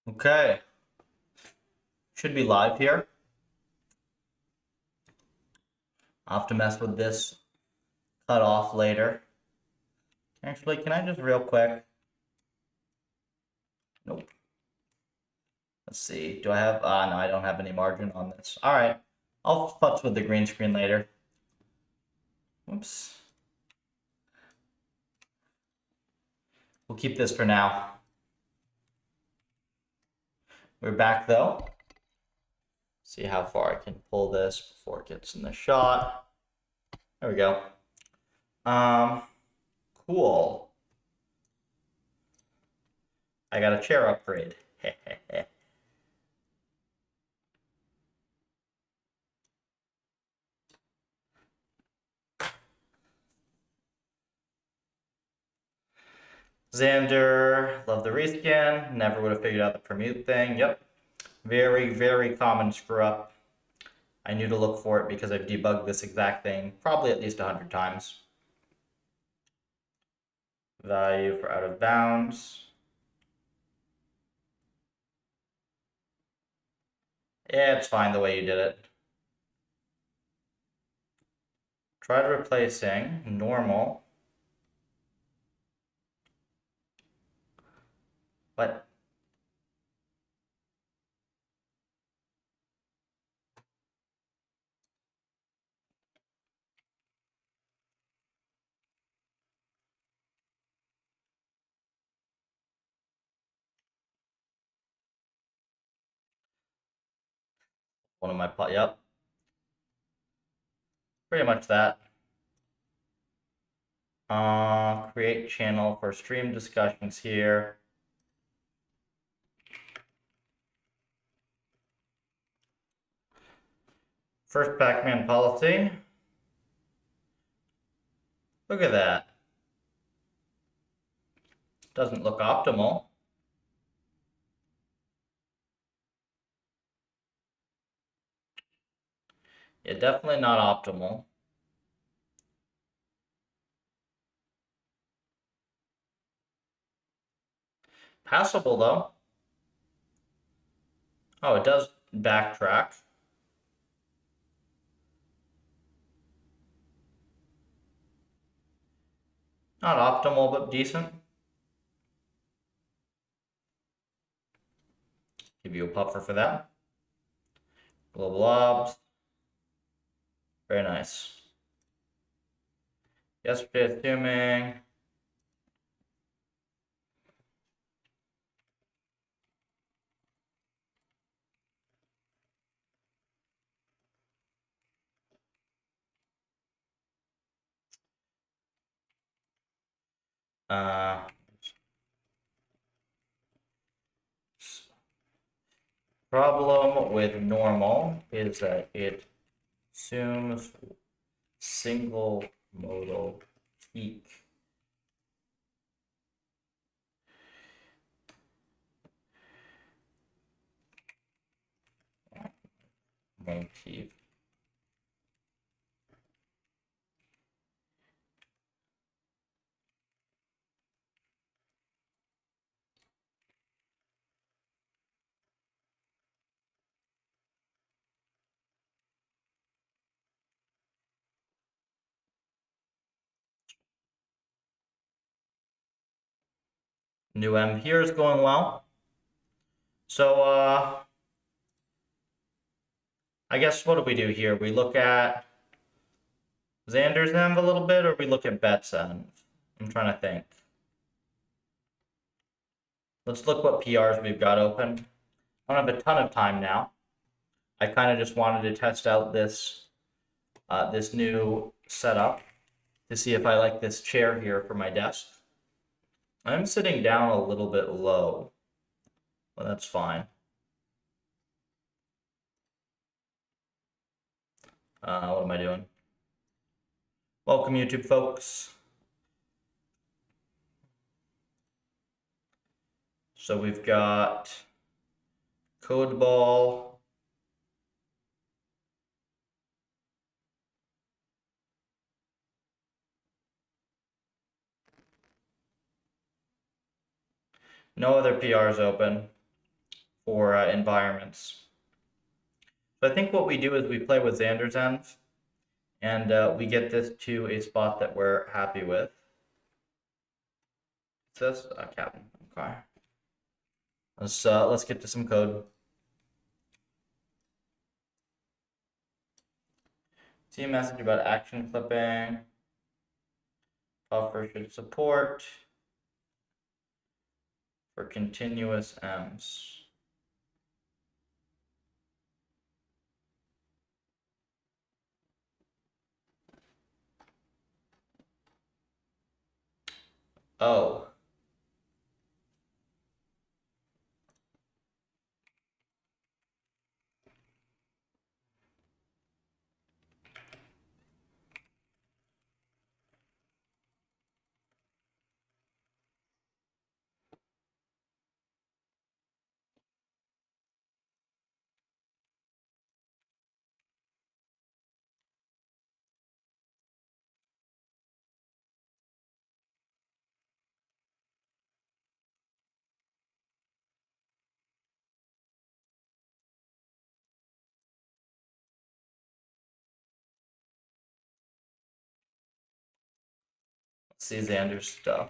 Okay, should be live here. I'll have to mess with this cut off later. Actually, can I just real quick? Nope. Let's see. Do I have? No, I don't have any margin on this. All right, I'll futz with the green screen later. Whoops. We'll keep this for now. We're back though. See how far I can pull this before it gets in the shot. There we go. Cool. I got a chair upgrade. Xander, love the reskin. Never would have figured out the permute thing. Yep. Very, very common screw up. I knew to look for it because I've debugged this exact thing probably at least 100 times. Value for out of bounds. Yeah, it's fine the way you did it. Try replacing normal. What? One of my yep. Pretty much that. Create channel for stream discussions here. First Pac-Man policy. Look at that. Doesn't look optimal. Yeah, definitely not optimal. Passable though. Oh, it does backtrack. Not optimal, but decent. Give you a puffer for that. Global ops. Very nice. Yesterday, assuming. Problem with normal is that it assumes single modal peak. Motif. New M here is going well. So I guess what do we do here? We look at Xander's env a little bit, or we look at Bet's env? I'm trying to think. Let's look what PRs we've got open. I don't have a ton of time now. I kind of just wanted to test out this this new setup to see if I like this chair here for my desk. I'm sitting down a little bit low, but that's fine. What am I doing? Welcome, YouTube folks. So we've got Codeball. No other PRs open. for environments. So I think what we do is we play with Xander's ends, and we get this to a spot that we're happy with. What's this? Captain. Okay. Let's get to some code. See a message about action clipping. Puffer should support for continuous M's. Oh. Let's see Xander's stuff.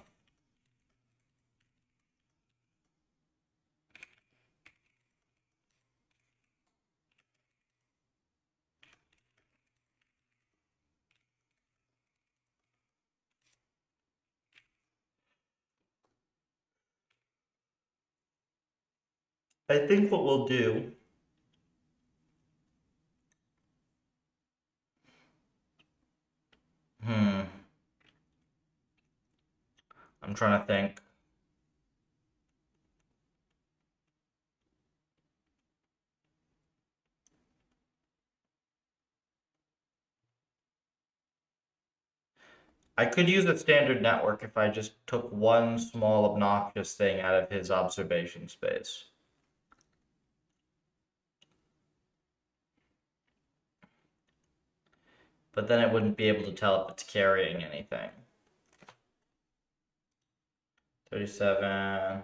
I think what we'll do I'm trying to think. I could use a standard network if I just took one small obnoxious thing out of his observation space. But then it wouldn't be able to tell if it's carrying anything. 37.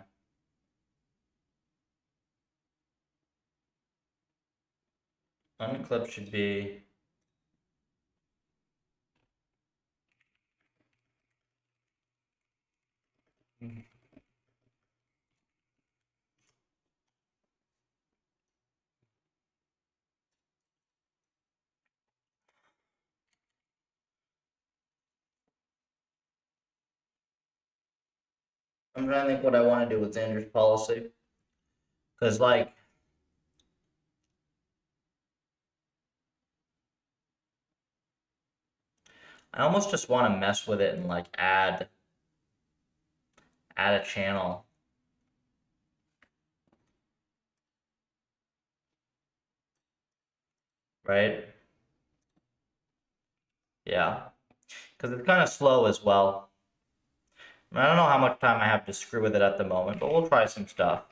Unclip should be I'm trying to think what I want to do with Xander's policy. Because, like, I almost just want to mess with it and, like, add a channel. Right? Yeah. Because it's kind of slow as well. I don't know how much time I have to screw with it at the moment, but we'll try some stuff.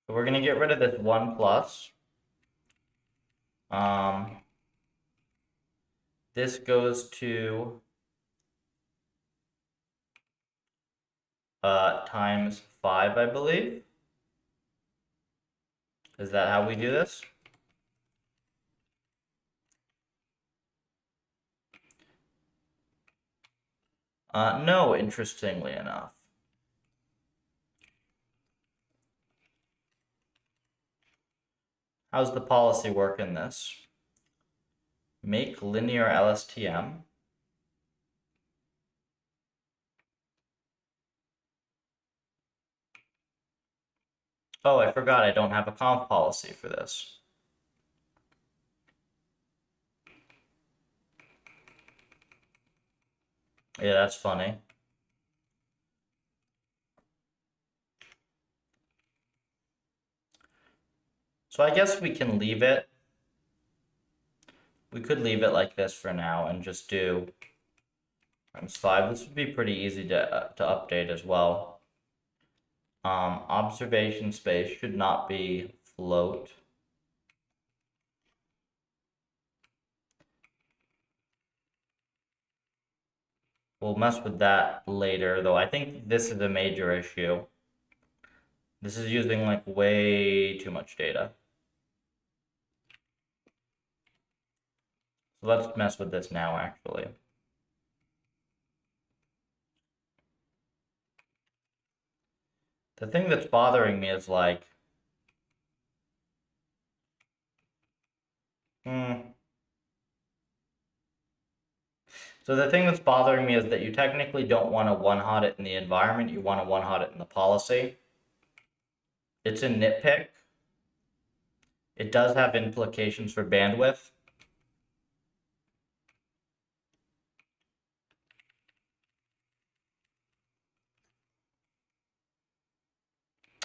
So we're going to get rid of this 1 plus. This goes to times 5, I believe. Is that how we do this? No, interestingly enough. How's the policy work in this? Make linear LSTM. Oh, I forgot I don't have a conf policy for this. Yeah, that's funny. So I guess we can leave it. We could leave it like this for now and just do times 5. This would be pretty easy to update as well. Observation space should not be float. We'll mess with that later, though. I think this is a major issue. This is using like way too much data. So let's mess with this now, actually. The thing that's bothering me is like, So the thing that's bothering me is that you technically don't want to one-hot it in the environment, you want to one-hot it in the policy. It's a nitpick. It does have implications for bandwidth.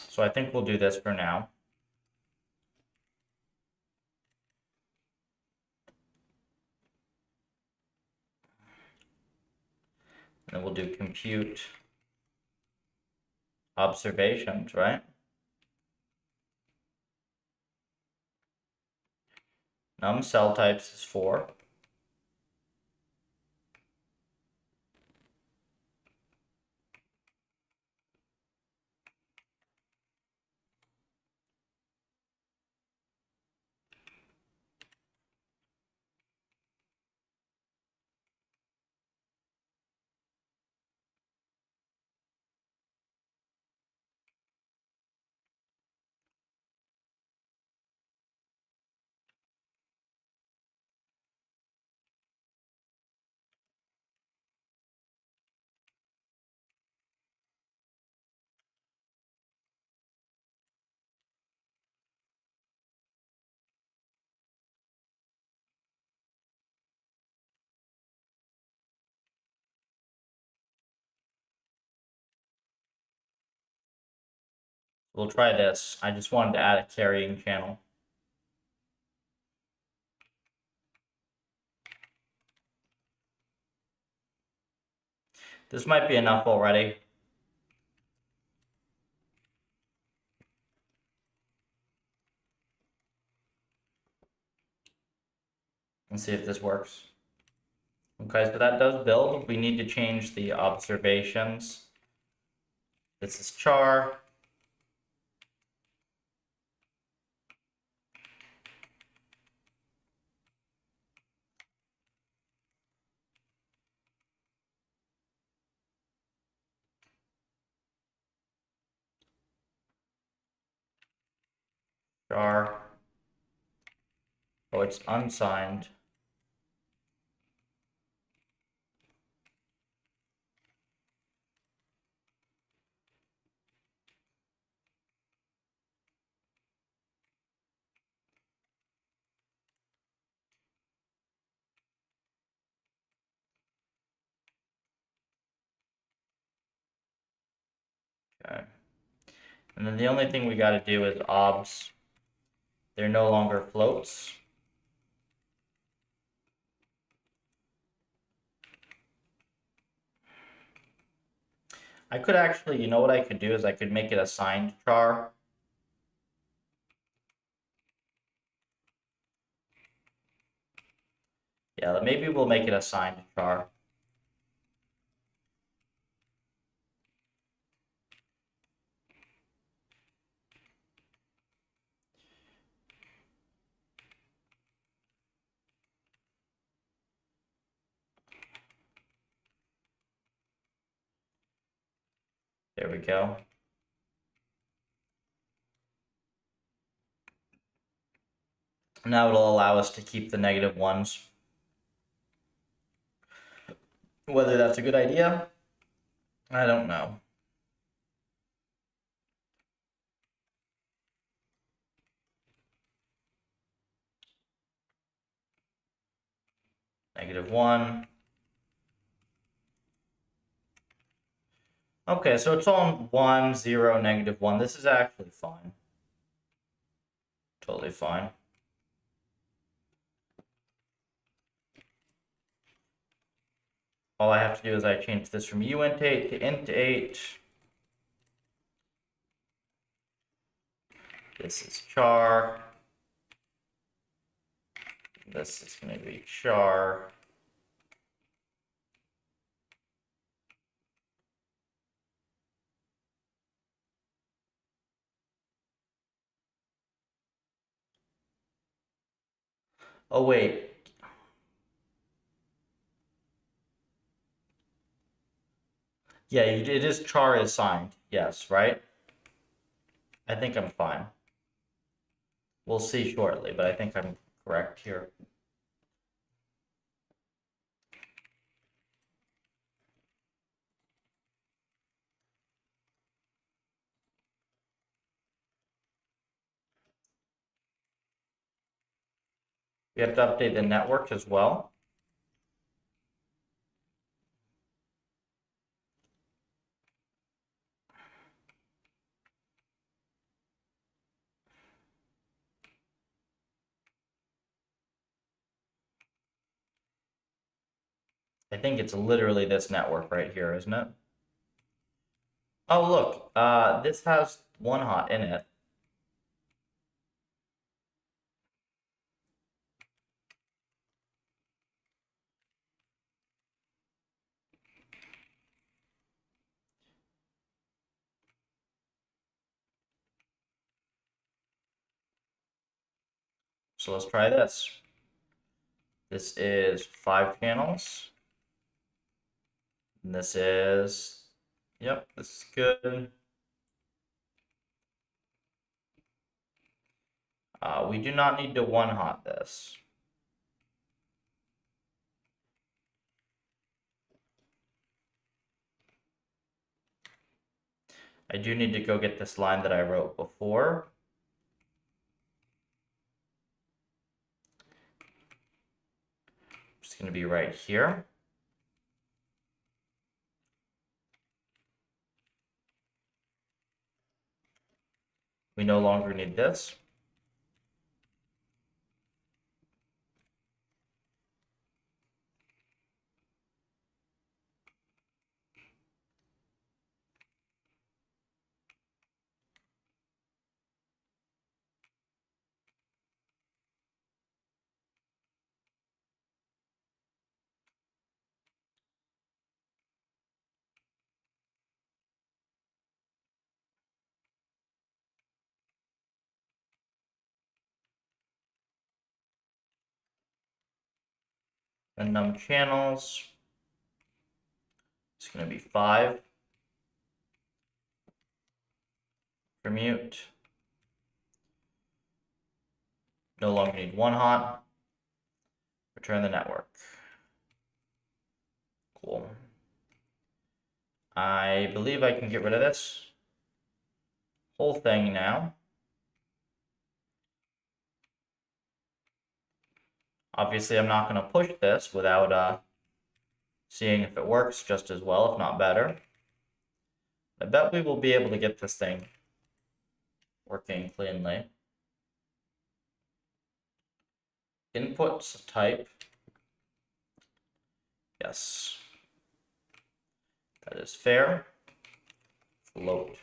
So I think we'll do this for now. And then we'll do compute observations, right? Num cell types is 4. We'll try this. I just wanted to add a carrying channel. This might be enough already. Let's see if this works. Okay, so that does build. We need to change the observations. This is char. Char. Oh, it's unsigned. Okay. And then the only thing we got to do is obs. They're no longer floats. I could actually, you know what I could do is I could make it a signed char. Yeah, maybe we'll make it a signed char. There we go. Now it'll allow us to keep the -1s. Whether that's a good idea, I don't know. -1. Okay, so it's on 1, 0, -1. This is actually fine. Totally fine. All I have to do is I change this from uint8 to int8. This is char. This is going to be char. Oh, wait. Yeah, it is char is signed. Yes, right? I think I'm fine. We'll see shortly, but I think I'm correct here. We have to update the network as well. I think it's literally this network right here, isn't it? Oh, look, this has one hot in it. So let's try this. This is 5 channels. And this is, yep, this is good. We do not need to one hot this. I do need to go get this line that I wrote before. It's going to be right here. We no longer need this. And num channels, it's going to be 5 for mute. No longer need one hot. Return the network. Cool. I believe I can get rid of this whole thing now. Obviously, I'm not going to push this without seeing if it works just as well, if not better. I bet we will be able to get this thing working cleanly. Inputs type. Yes. That is fair. Float.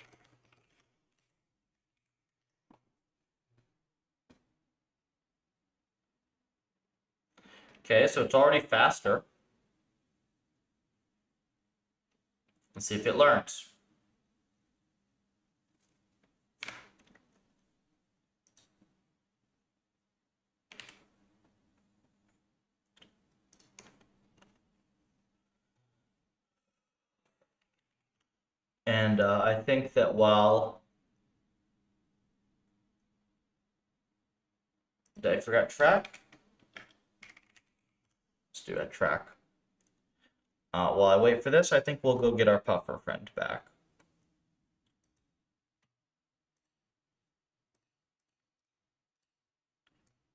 Okay, so it's already faster. Let's see if it learns. And I think that while... Did I forget track? Let's do a track. While I wait for this, I think we'll go get our puffer friend back.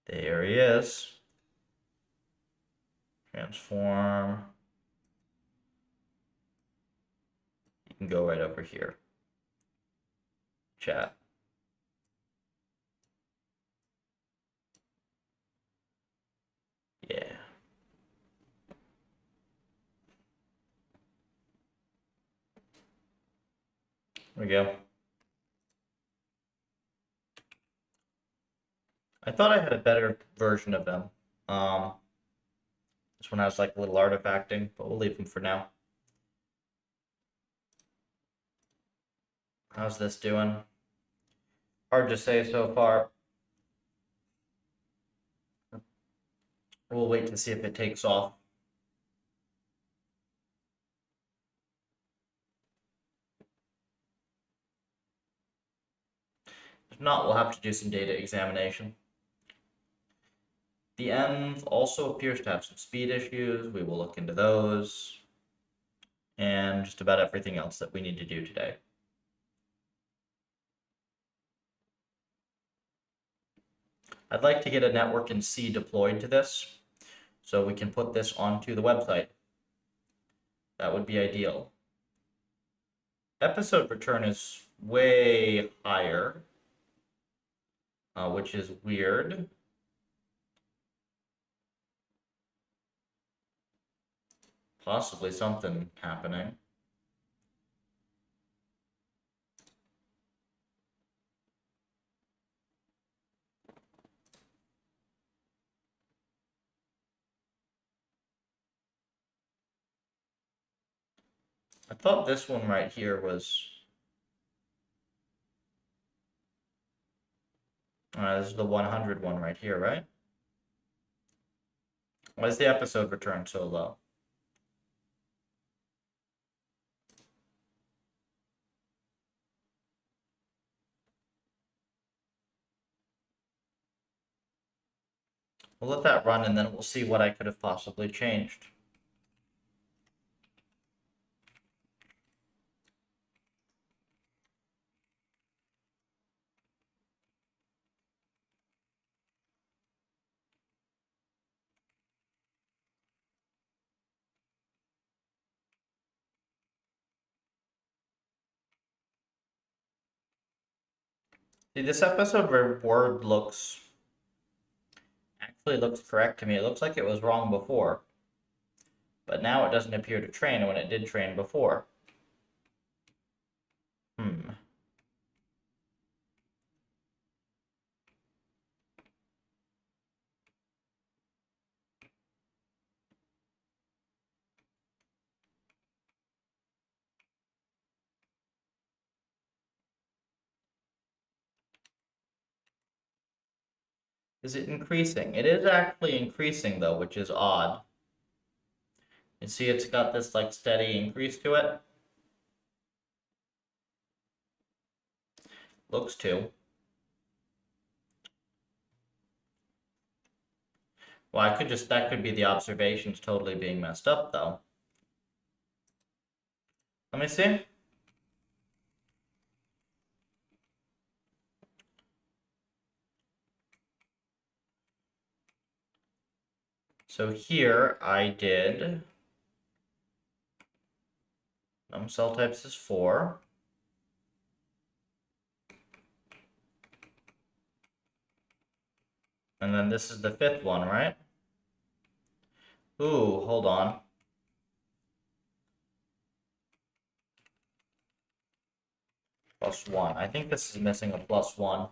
There he is. Transform. You can go right over here. Chat. Yeah. There we go. I thought I had a better version of them. This one has like a little artifacting, but we'll leave them for now. How's this doing? Hard to say so far. We'll wait to see if it takes off. If not, we'll have to do some data examination. The ENV also appears to have some speed issues. We will look into those. And just about everything else that we need to do today. I'd like to get a network in C deployed to this, so we can put this onto the website. That would be ideal. Episode return is way higher, which is weird. Possibly something happening. I thought this one right here was... this is the 100 one right here, right? Why is the episode return so low? We'll let that run and then we'll see what I could have possibly changed. See, this episode reward actually looks correct to me. It looks like it was wrong before, but now it doesn't appear to train when it did train before. Is it increasing? It is actually increasing though, which is odd. You see it's got this like steady increase to it. Looks to. Well, that could be the observations totally being messed up though. Let me see. So here I did cell types is 4. And then this is the 5th one, right? Ooh, hold on. +1. I think this is missing a +1.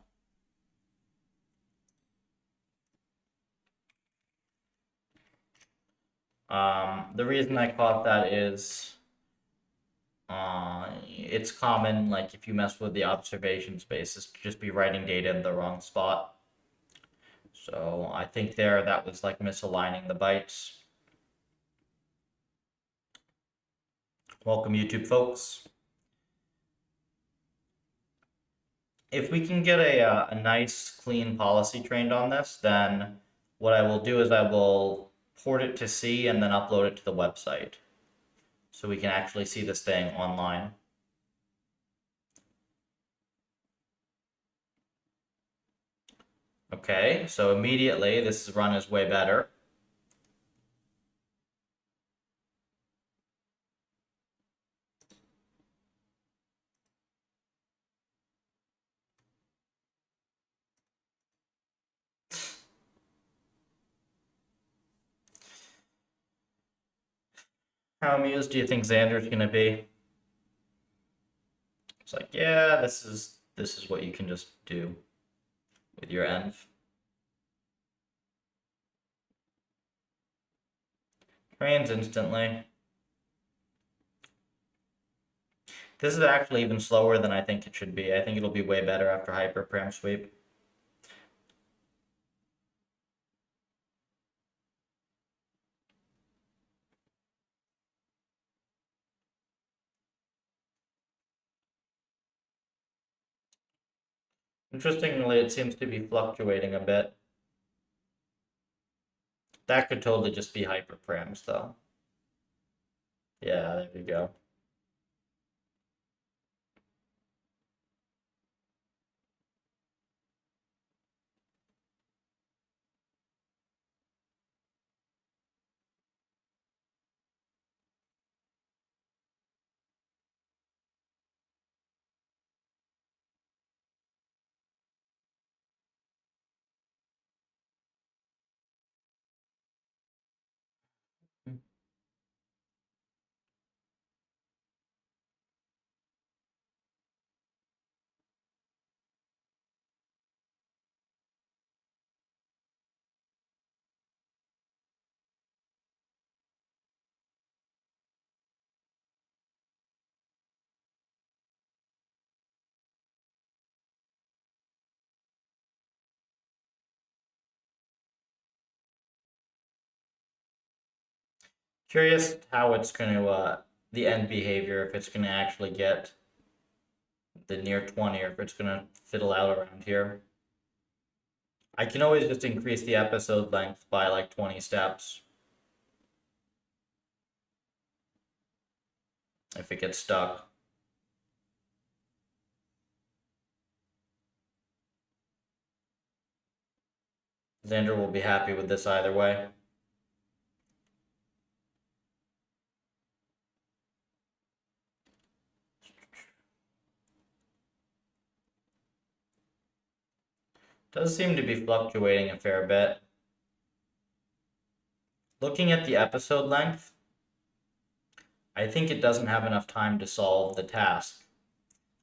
The reason I caught that is it's common, like if you mess with the observation spaces, to just be writing data in the wrong spot. So I think that was like misaligning the bytes. Welcome, YouTube folks. If we can get a nice, clean policy trained on this, then what I will do is I will port it to C and then upload it to the website, so we can actually see this thing online. Okay, so immediately this run is way better. How amused do you think Xander's gonna be? It's like, yeah, this is what you can just do with your env. Trains instantly. This is actually even slower than I think it should be. I think it'll be way better after hyperparam sweep. Interestingly, it seems to be fluctuating a bit. That could totally just be hyperparams though. Yeah, there we go. Curious how it's going to, the end behavior, if it's going to actually get the near 20 or if it's going to fiddle out around here. I can always just increase the episode length by like 20 steps if it gets stuck. Xander will be happy with this either way. Does seem to be fluctuating a fair bit. Looking at the episode length, I think it doesn't have enough time to solve the task,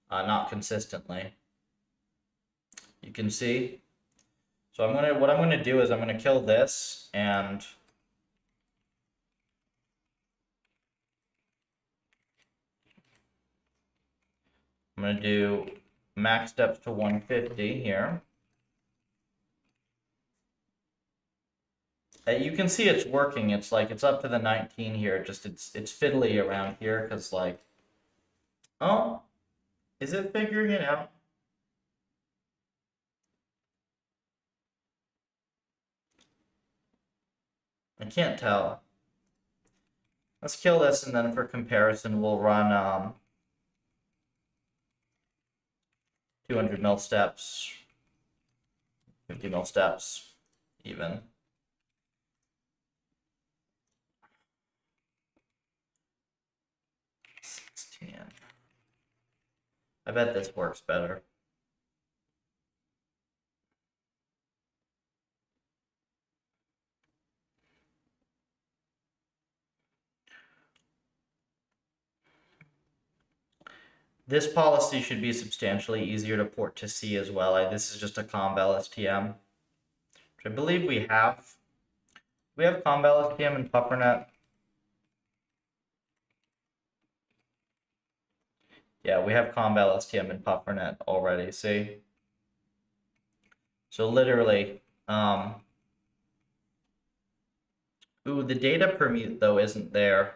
not consistently. You can see. So what I'm gonna do is I'm gonna kill this and I'm gonna do max steps to 150 here. You can see it's working. It's like it's up to the 19 here. Just it's fiddly around here because like, oh, is it figuring it out? I can't tell. Let's kill this and then for comparison we'll run 200 mil steps, 50 mil steps, even. I bet this works better. This policy should be substantially easier to port to C as well. This is just a Combel STM, which I believe we have. We have Combel STM in PufferNet. Yeah, we have Combel STM in PufferNet already, see? So literally, ooh, the data permute though isn't there.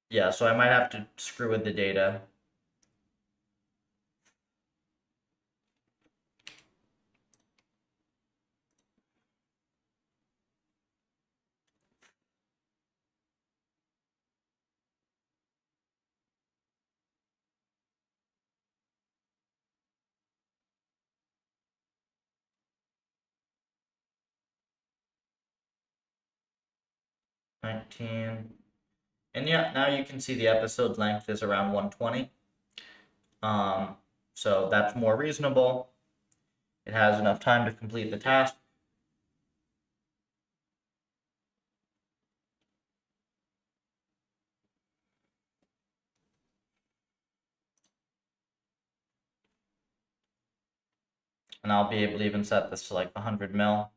Yeah, so I might have to screw with the data. $19. And yeah, now you can see the episode length is around 120. So that's more reasonable. It has enough time to complete the task. And I'll be able to even set this to like 100 mil.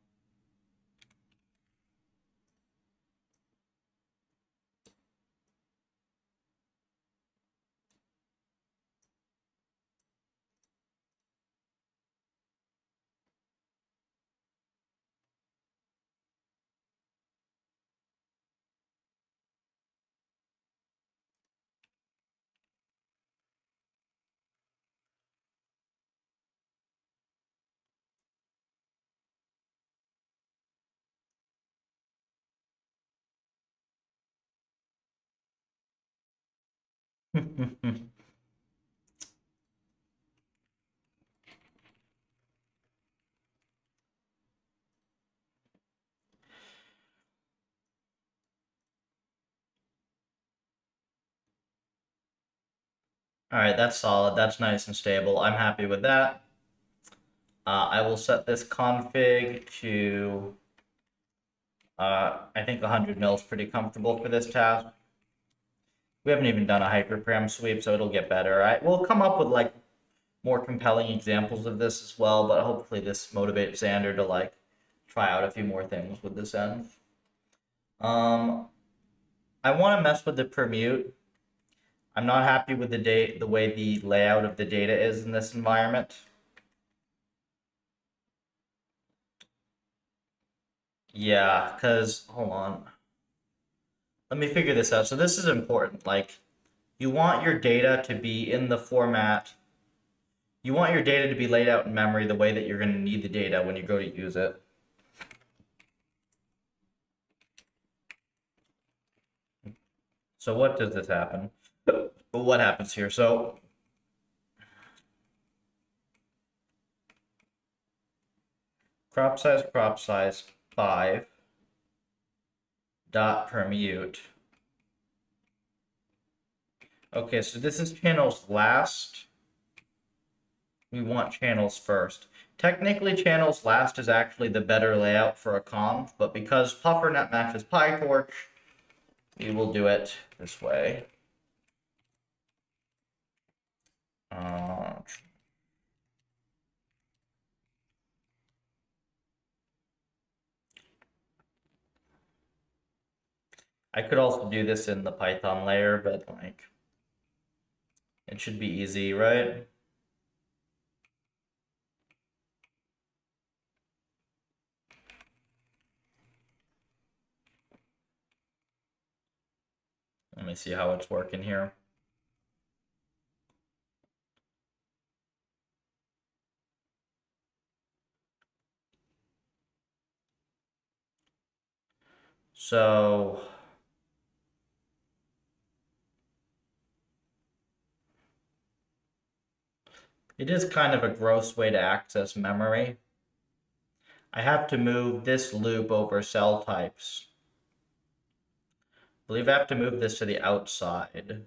All right, that's solid. That's nice and stable. I'm happy with that. I will set this config to, I think 100 mil is pretty comfortable for this task. We haven't even done a hyperparam sweep, so it'll get better. We'll come up with like more compelling examples of this as well, but hopefully this motivates Xander to like try out a few more things with this end. I want to mess with the permute. I'm not happy with the way the layout of the data is in this environment. Yeah, because, hold on. Let me figure this out. So this is important. Like, you want your data to be in the format. You want your data to be laid out in memory the way that you're going to need the data when you go to use it. So what does this happen? What happens here? So crop size 5 dot permute. Okay, so this is channels last. We want channels first. Technically, channels last is actually the better layout for a conv, but because PufferNet matches PyTorch, we will do it this way. I could also do this in the Python layer, but like, it should be easy, right? Let me see how it's working here. So it is kind of a gross way to access memory. I have to move this loop over cell types. I believe I have to move this to the outside.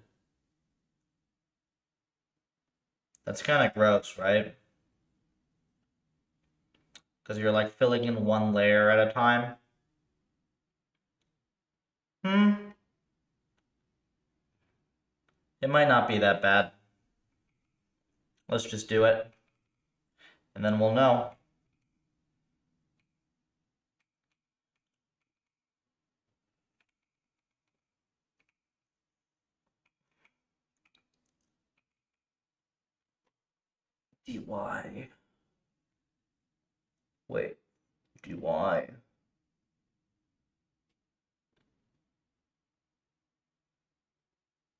That's kind of gross, right? Because you're like filling in one layer at a time. It might not be that bad. Let's just do it. And then we'll know. dy. Wait, dy.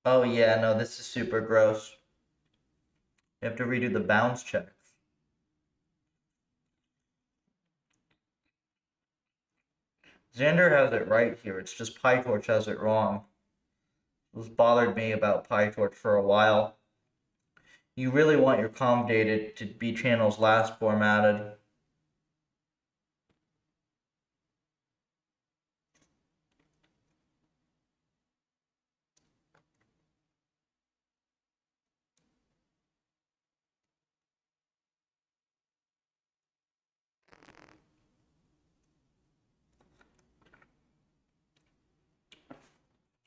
Oh yeah, no, this is super gross. You have to redo the bounds checks. Xander has it right here. It's just PyTorch has it wrong. This bothered me about PyTorch for a while. You really want your com data to be channels last formatted.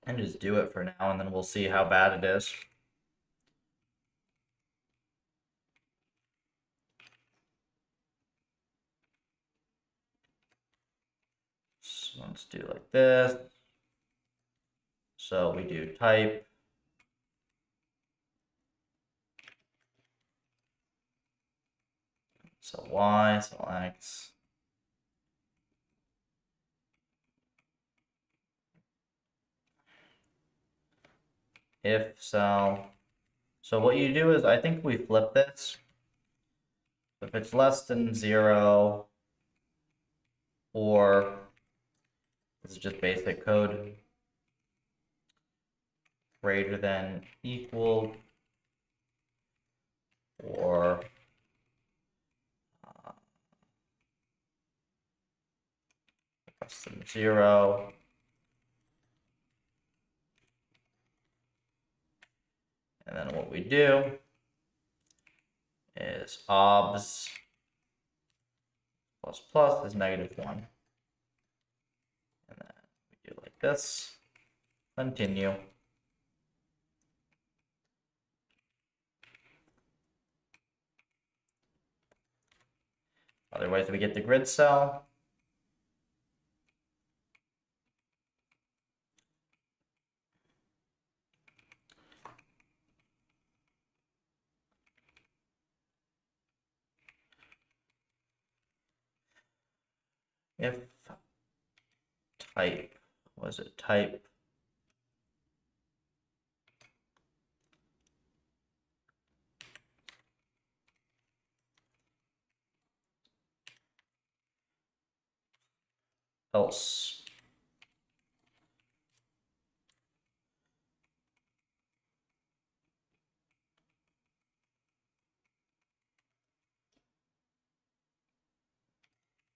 And just do it for now, and then we'll see how bad it is. let's do like this. So we do type. So Y, so X. If cell. So what you do is, I think we flip this. If it's less than 0, or this is just basic code, greater than equal, or less than 0. And then what we do is obs plus plus is -1. And then we do like this. Continue. Otherwise, we get the grid cell. If type, was it type? Else.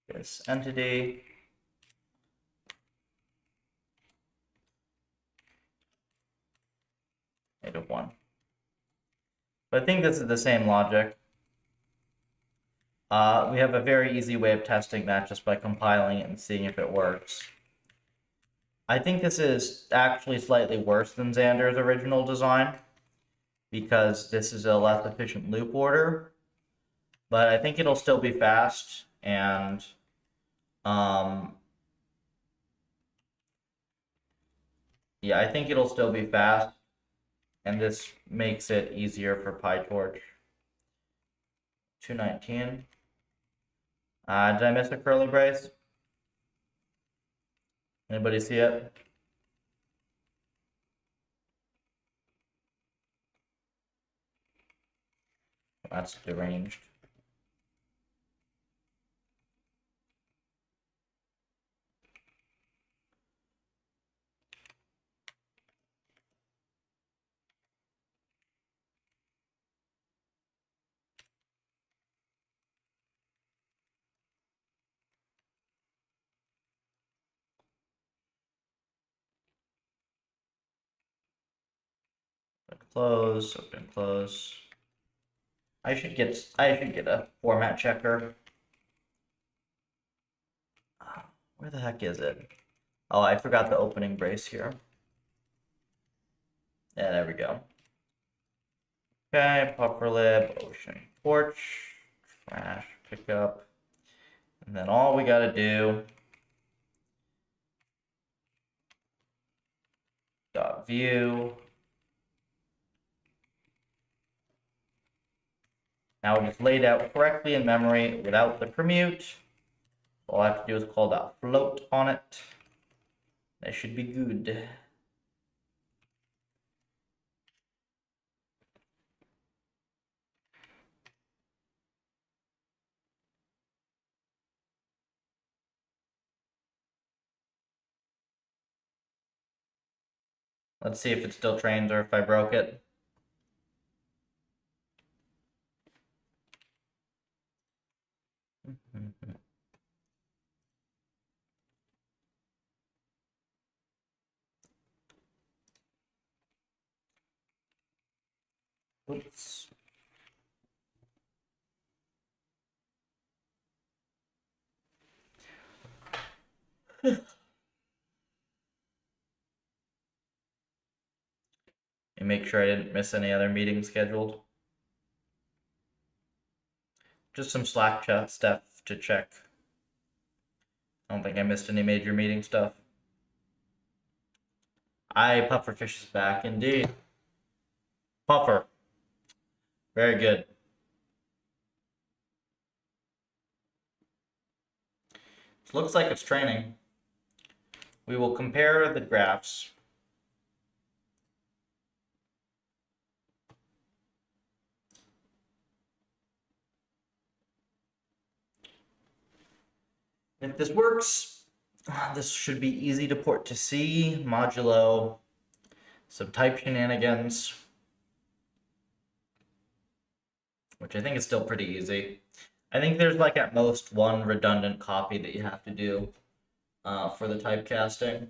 This entity. -1. But I think this is the same logic. We have a very easy way of testing that just by compiling it and seeing if it works. I think this is actually slightly worse than Xander's original design because this is a less efficient loop order, but I think it'll still be fast, and yeah, I think it'll still be fast, and this makes it easier for PyTorch. 219. Did I miss a curly brace? Anybody see it? That's deranged. Close, open, close. I should get a format checker. Where the heck is it? Oh, I forgot the opening brace here. Yeah, there we go. Okay, PufferLib, ocean porch, trash pickup. And then all we gotta do dot view. Now it is laid out correctly in memory without the commute. All I have to do is call that float on it. That should be good. Let's see if it still trains or if I broke it. Oops. And make sure I didn't miss any other meetings scheduled. Just some Slack chat stuff to check. I don't think I missed any major meeting stuff. Pufferfish is back indeed. Puffer. Very good. It looks like it's training. We will compare the graphs. If this works, this should be easy to port to C, modulo some type shenanigans, which I think is still pretty easy. I think there's like at most one redundant copy that you have to do for the typecasting.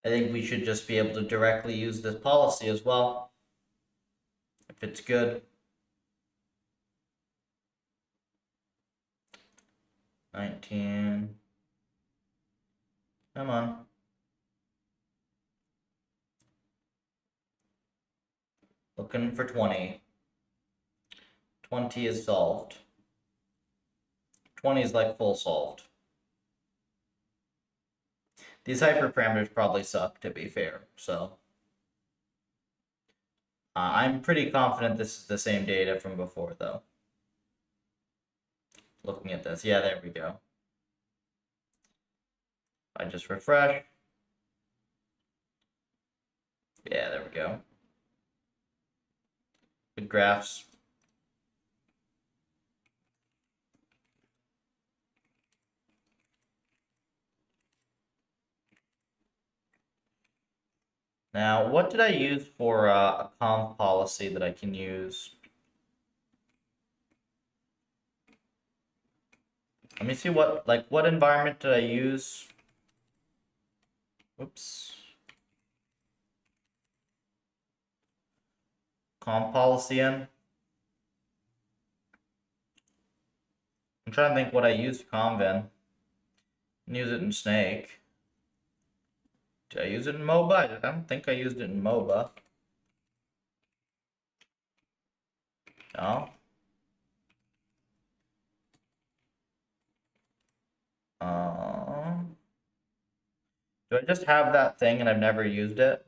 I think we should just be able to directly use this policy as well, if it's good. 19. Come on. Looking for 20. 20 is solved. 20 is like full solved. These hyperparameters probably suck, to be fair, so. I'm pretty confident this is the same data from before, though. Looking at this. Yeah, there we go. I just refresh. Yeah, there we go. Good graphs. Now, what did I use for a conf policy that I can use? Let me see what environment did I use? Oops. Conf policy in. I'm trying to think what I used conv in. Use it in Snake. Did I use it in MOBA? I don't think I used it in MOBA. No. Do I just have that thing and I've never used it?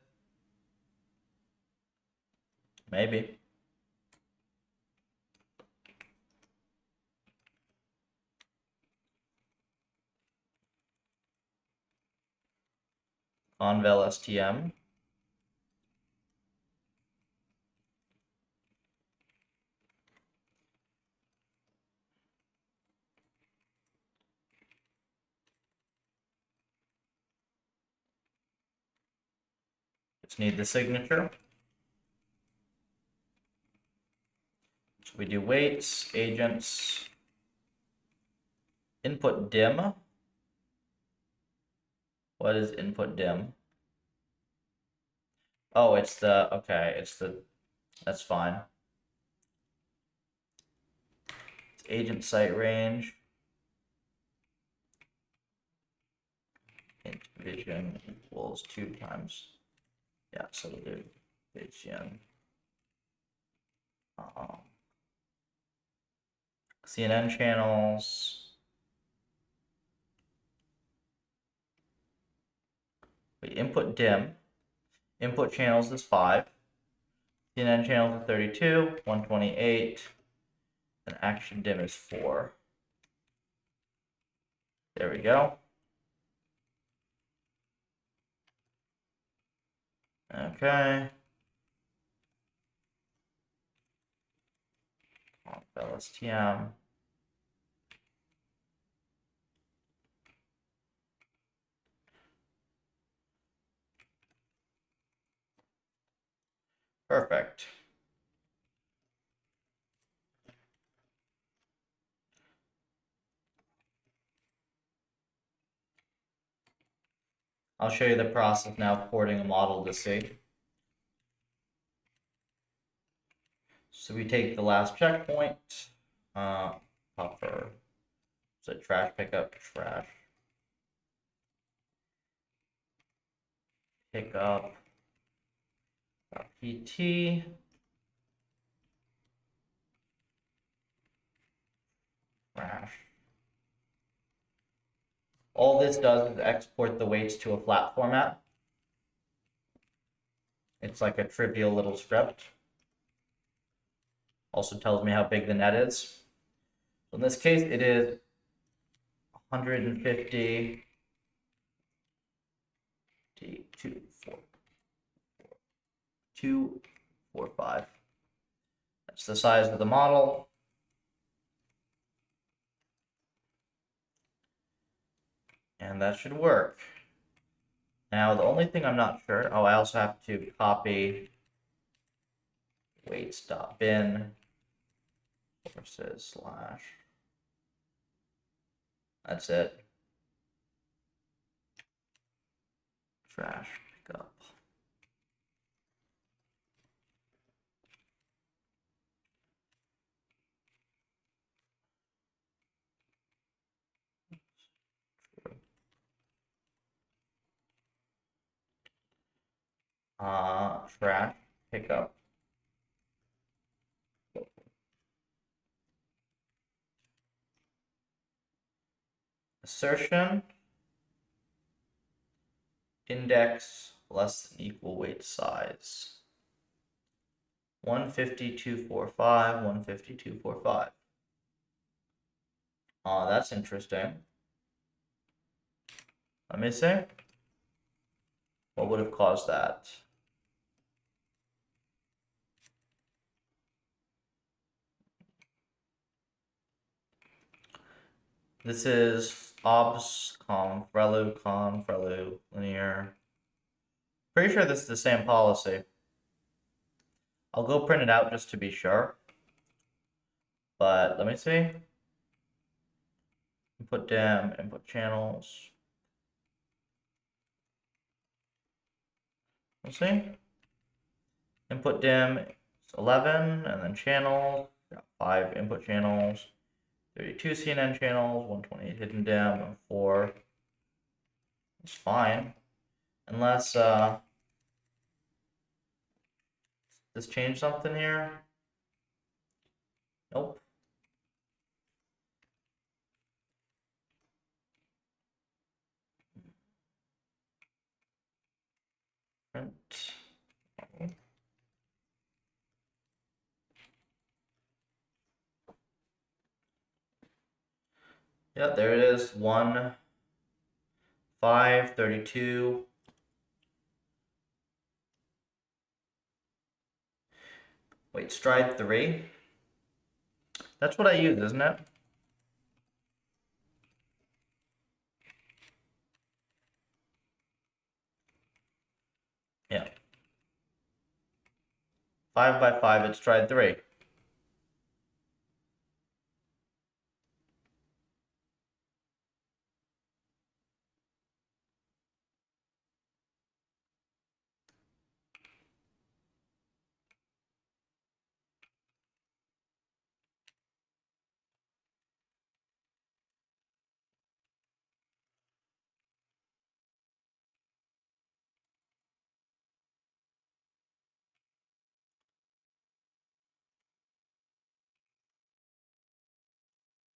Maybe. Convel STM. Just need the signature. So we do weights, agents, input dim. What is input dim? Oh, it's the, okay, it's the, that's fine. It's agent site range. Int vision equals 2 times. Yeah, so we'll do vision. CNN channels. We input dim. Input channels is 5. CNN channels is 32, 128, and action dim is 4. There we go. Okay. LSTM. Perfect. I'll show you the process now of porting a model to C. So we take the last checkpoint, puffer, so trash pickup, trash pickup, PT, trash. All this does is export the weights to a flat format. It's like a trivial little script. Also tells me how big the net is. So in this case, it is 150 245. That's the size of the model. And that should work. Now, the only thing I'm not sure, I also have to copy weights.bin versus slash. That's it. Trash pickup. Trash pickup. Assertion. Index less than equal weight size. 150,245, 150,245. That's interesting. Let me see. What would have caused that? This is obs, conf, relu, linear. Pretty sure this is the same policy. I'll go print it out just to be sure. But let me see. Input dim, input channels. Let's see. Input dim is 11, and then channels. Got 5 input channels, 32 CNN channels, 128 hidden dim, and 4. It's fine. Unless this changed something here. Nope. Print. Yeah, there it is. 1, 5, 32. Wait, stride 3. That's what I use, isn't it? Yeah. 5 by 5, it's stride 3.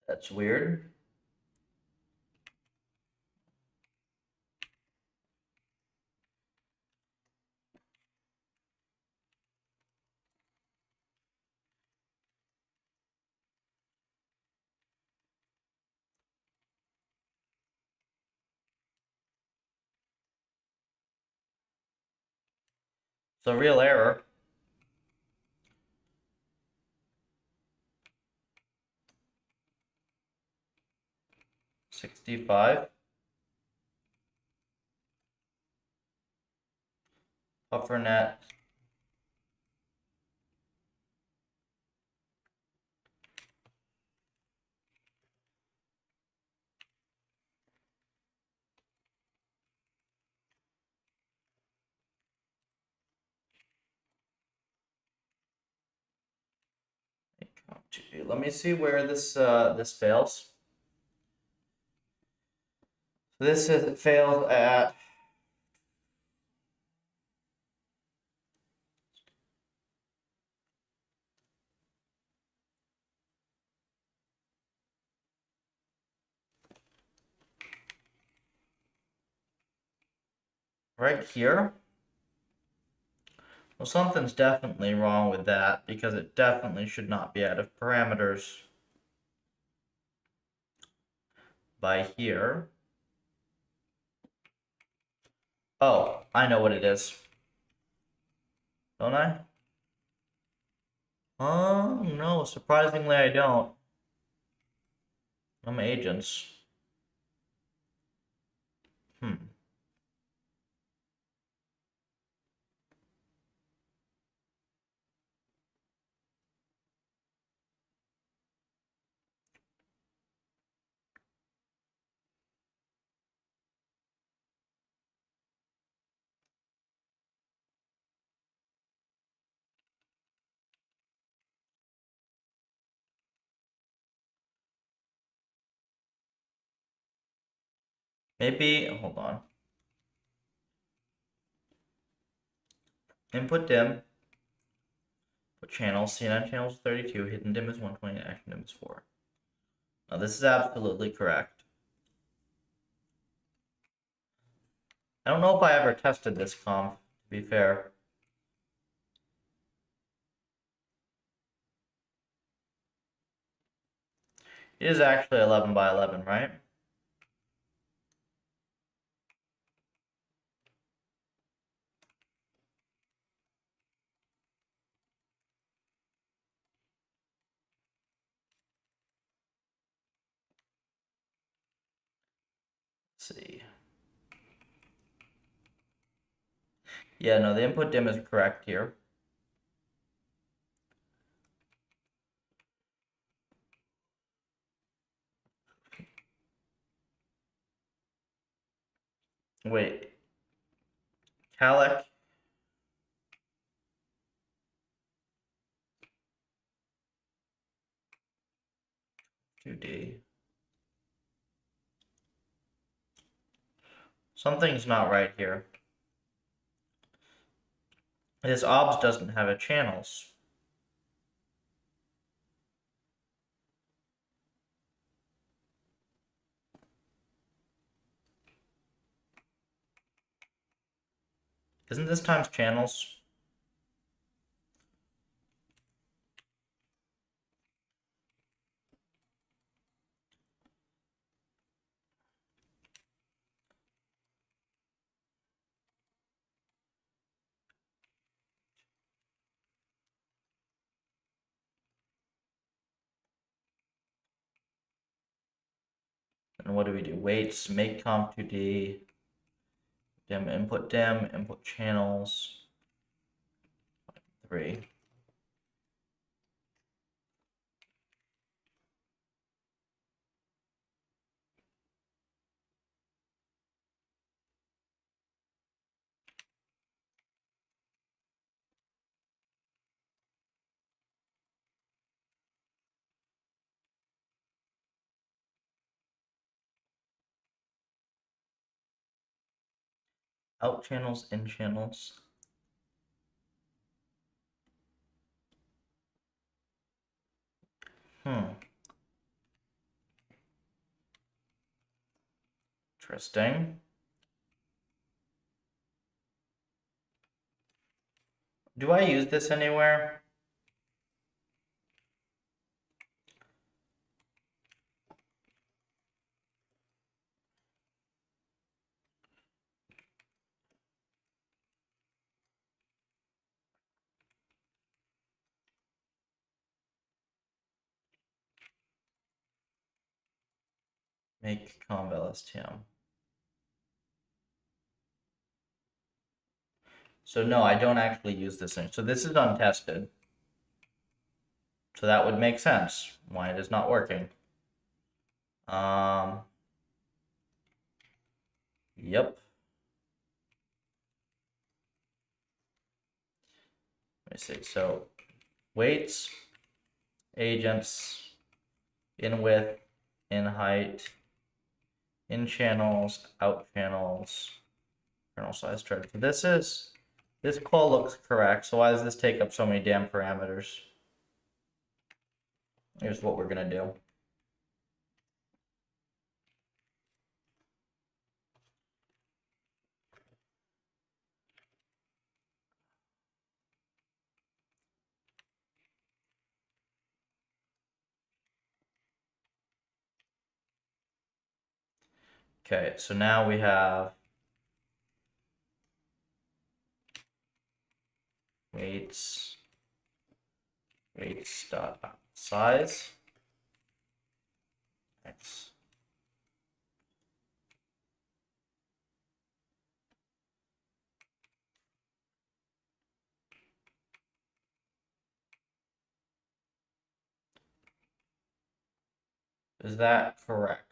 That's weird. It's a real error. $65. PufferNet. Let me see where this fails. This fails at right here. Well, something's definitely wrong with that because it definitely should not be out of parameters by here. Oh, I know what it is. Don't I? Oh, no, surprisingly I don't. I'm agents. Maybe, hold on. Input dim. Put channels. CNN channels 32. Hidden dim is 120. Active dim is 4. Now this is absolutely correct. I don't know if I ever tested this conf, to be fair. It is actually 11 by 11, right? Let's see. Yeah, no, the input dim is correct here. Wait. Calic. 2D. Something's not right here. This obs doesn't have a channels. Isn't this times channels? And what do we do? Weights, make comp 2D, dim, input channels, 3. Out channels, in channels. Interesting. Do I use this anywhere? Make conv LSTM. So no, I don't actually use this thing. So this is untested. So that would make sense why it is not working. Yep. Let me see. So weights, agents, in width, in height, in channels, out channels, kernel size chart. So this call looks correct. So why does this take up so many damn parameters? Here's what we're gonna do. Okay, so now we have weights dot size x. Is that correct?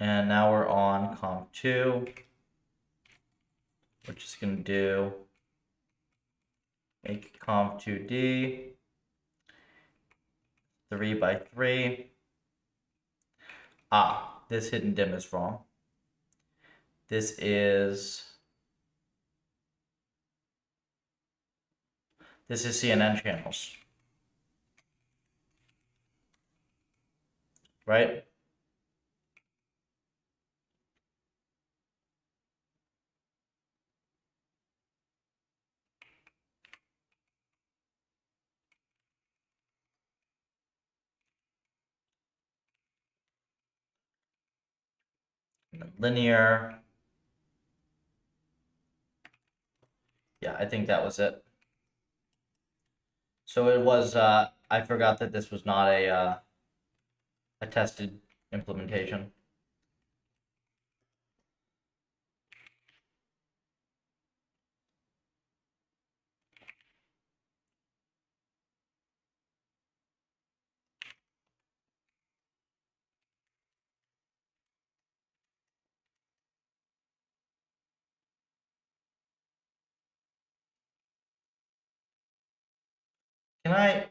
And now we're on comp2, which is going to do make comp2d 3 by 3. This hidden dim is wrong. This is CNN channels, right? Linear. Yeah, I think that was it. So it was, I forgot that this was not a tested implementation. Can I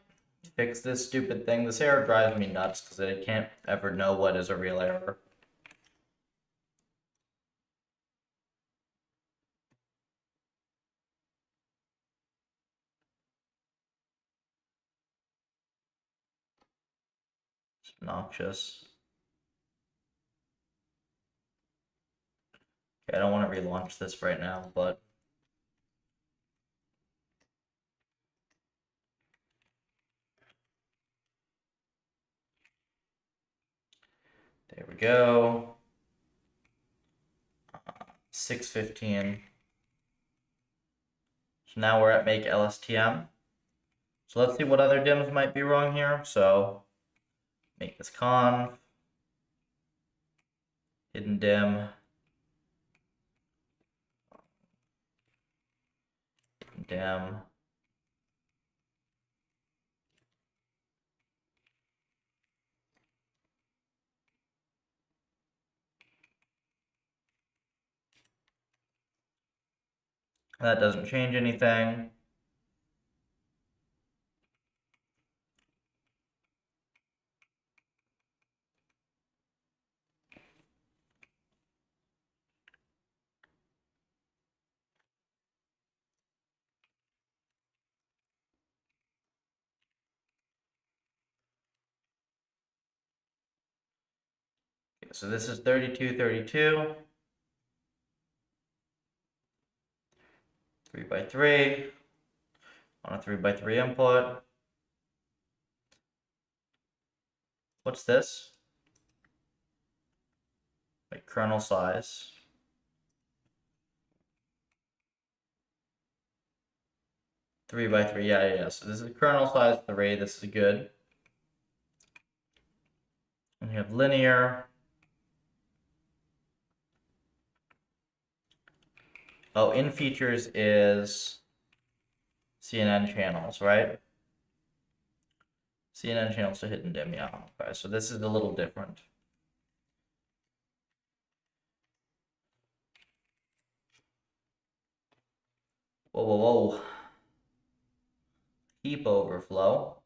fix this stupid thing? This error drives me nuts because I can't ever know what is a real error. It's obnoxious. Okay, I don't want to relaunch this right now, but there we go. 615. So now we're at make LSTM. So let's see what other dims might be wrong here. So make this conv, hidden dim, dim. That doesn't change anything. Okay, so this is 3232. 3 by 3 on a 3 by 3 input. What's this? Like kernel size. Three by 3, yeah. So this is kernel size 3. This is good. And you have linear. Oh, in features is CNN channels, right? CNN channels to hidden dim, yeah. Okay, so this is a little different. Whoa, whoa, whoa. Heap overflow.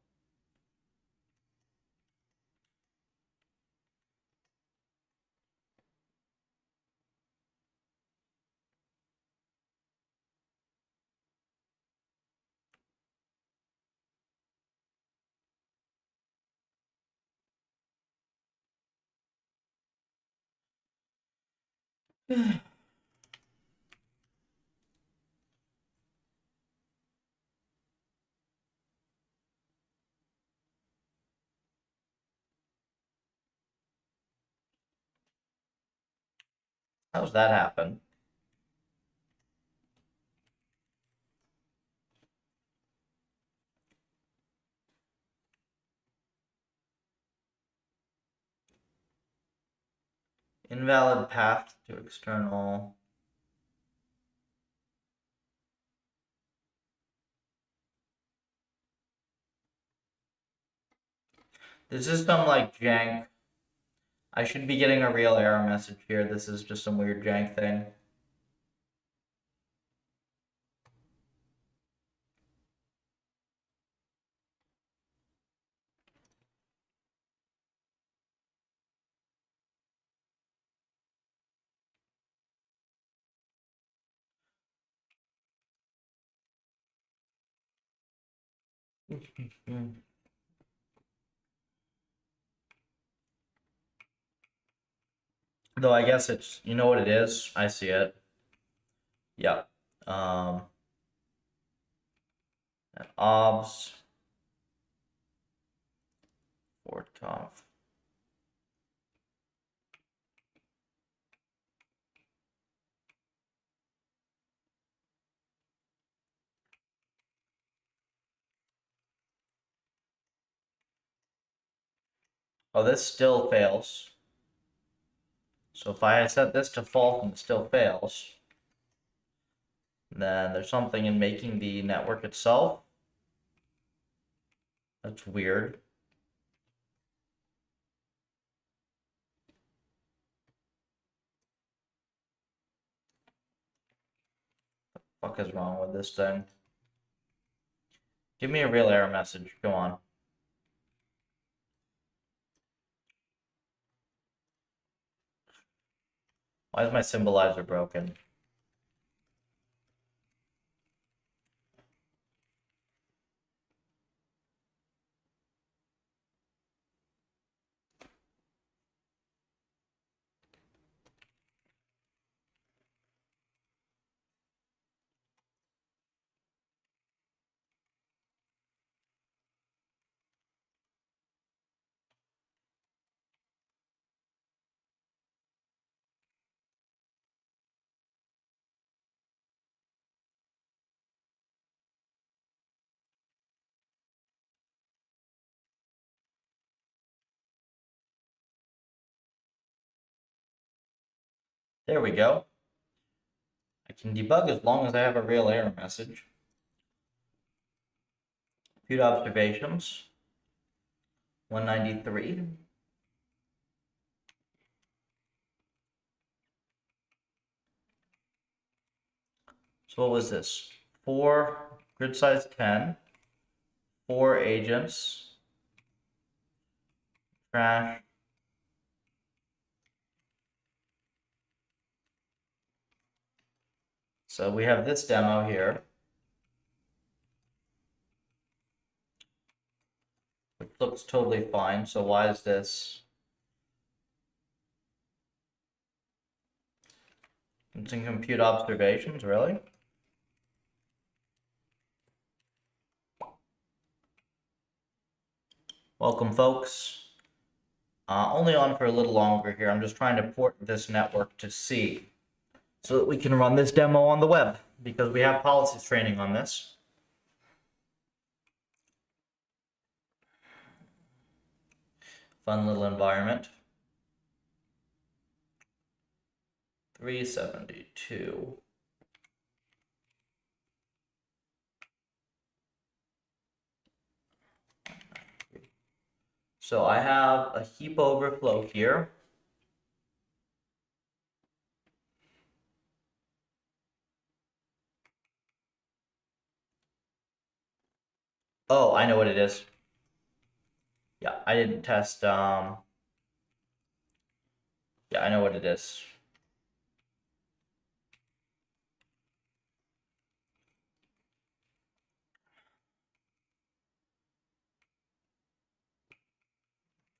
How's that happen? Invalid path to external. This is some like jank. I should be getting a real error message here. This is just some weird jank thing. Though I guess it's, you know what it is? I see it. Yeah. Obs. Fortconf. Oh, this still fails. So if I set this to false and it still fails, then there's something in making the network itself. That's weird. What the fuck is wrong with this thing? Give me a real error message. Go on. Why is my symbolizer broken? There we go. I can debug as long as I have a real error message. Compute observations. 193. So what was this? 4 grid size 10. 4 agents. Trash. So we have this demo here, which looks totally fine. So why is this? It's in compute observations, really? Welcome, folks. Only on for a little longer here. I'm just trying to port this network to C so that we can run this demo on the web, because we have policies training on this. Fun little environment. 372. So I have a heap overflow here. Oh, I know what it is. Yeah, I didn't test, yeah, I know what it is.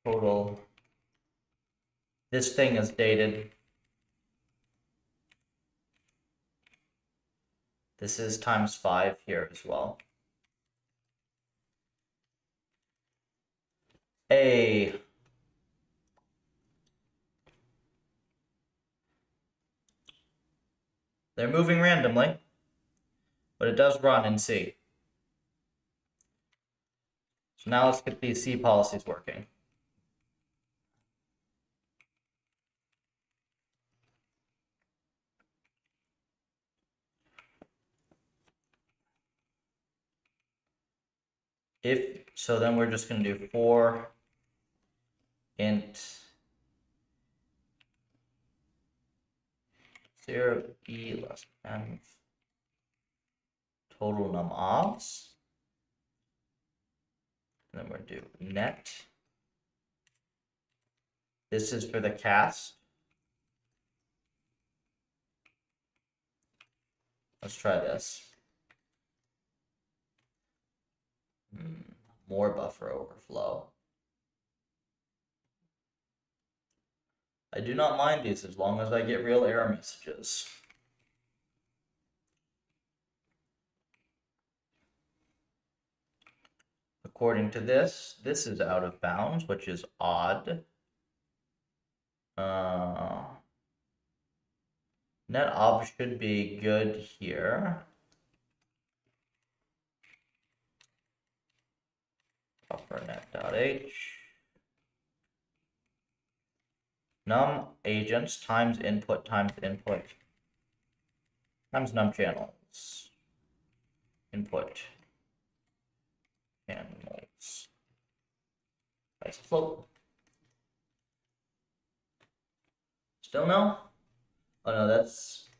Total. This thing is dated. This is times 5 here as well. Hey. They're moving randomly, but it does run in C. So now let's get these C policies working. So then we're just going to do 4 int 0 e less than total num obs. And then we're going to do net. This is for the cast. Let's try this. More buffer overflow. I do not mind these as long as I get real error messages. According to this, this is out of bounds, which is odd. Net ob should be good here. Buffernet.h. Num agents times input times num channels. Input channels. Nice float. Still no? Oh no, that's,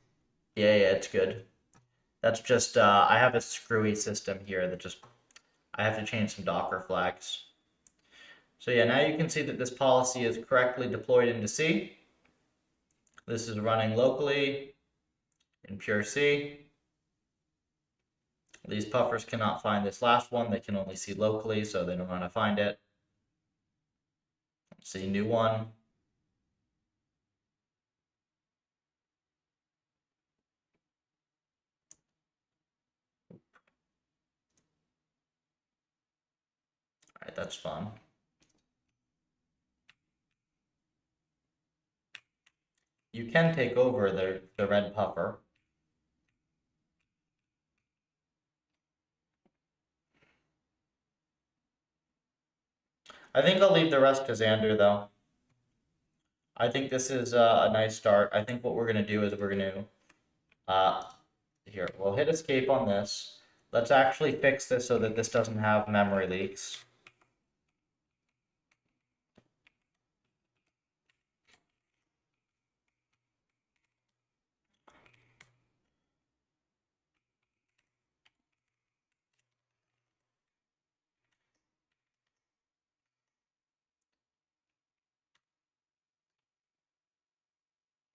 yeah, it's good. That's just, I have a screwy system here that just, I have to change some Docker flags. So yeah, now you can see that this policy is correctly deployed into C. This is running locally in pure C. These puffers cannot find this last one. They can only see locally, so they don't know how to find it. Let's see, new one. All right, that's fun. You can take over the red puffer. I think I'll leave the rest to Xander, though. I think this is a nice start. I think what we're going to do is we're going to, here, we'll hit escape on this. Let's actually fix this so that this doesn't have memory leaks.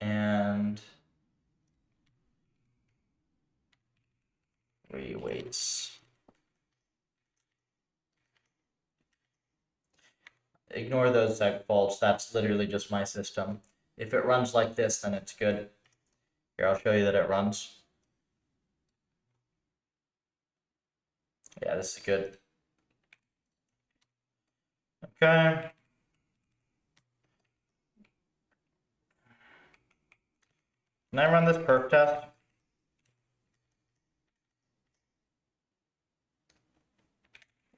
And rewaits. Ignore those seg faults. That's literally just my system. If it runs like this, then it's good. Here, I'll show you that it runs. Yeah, this is good. Okay. Can I run this perf test?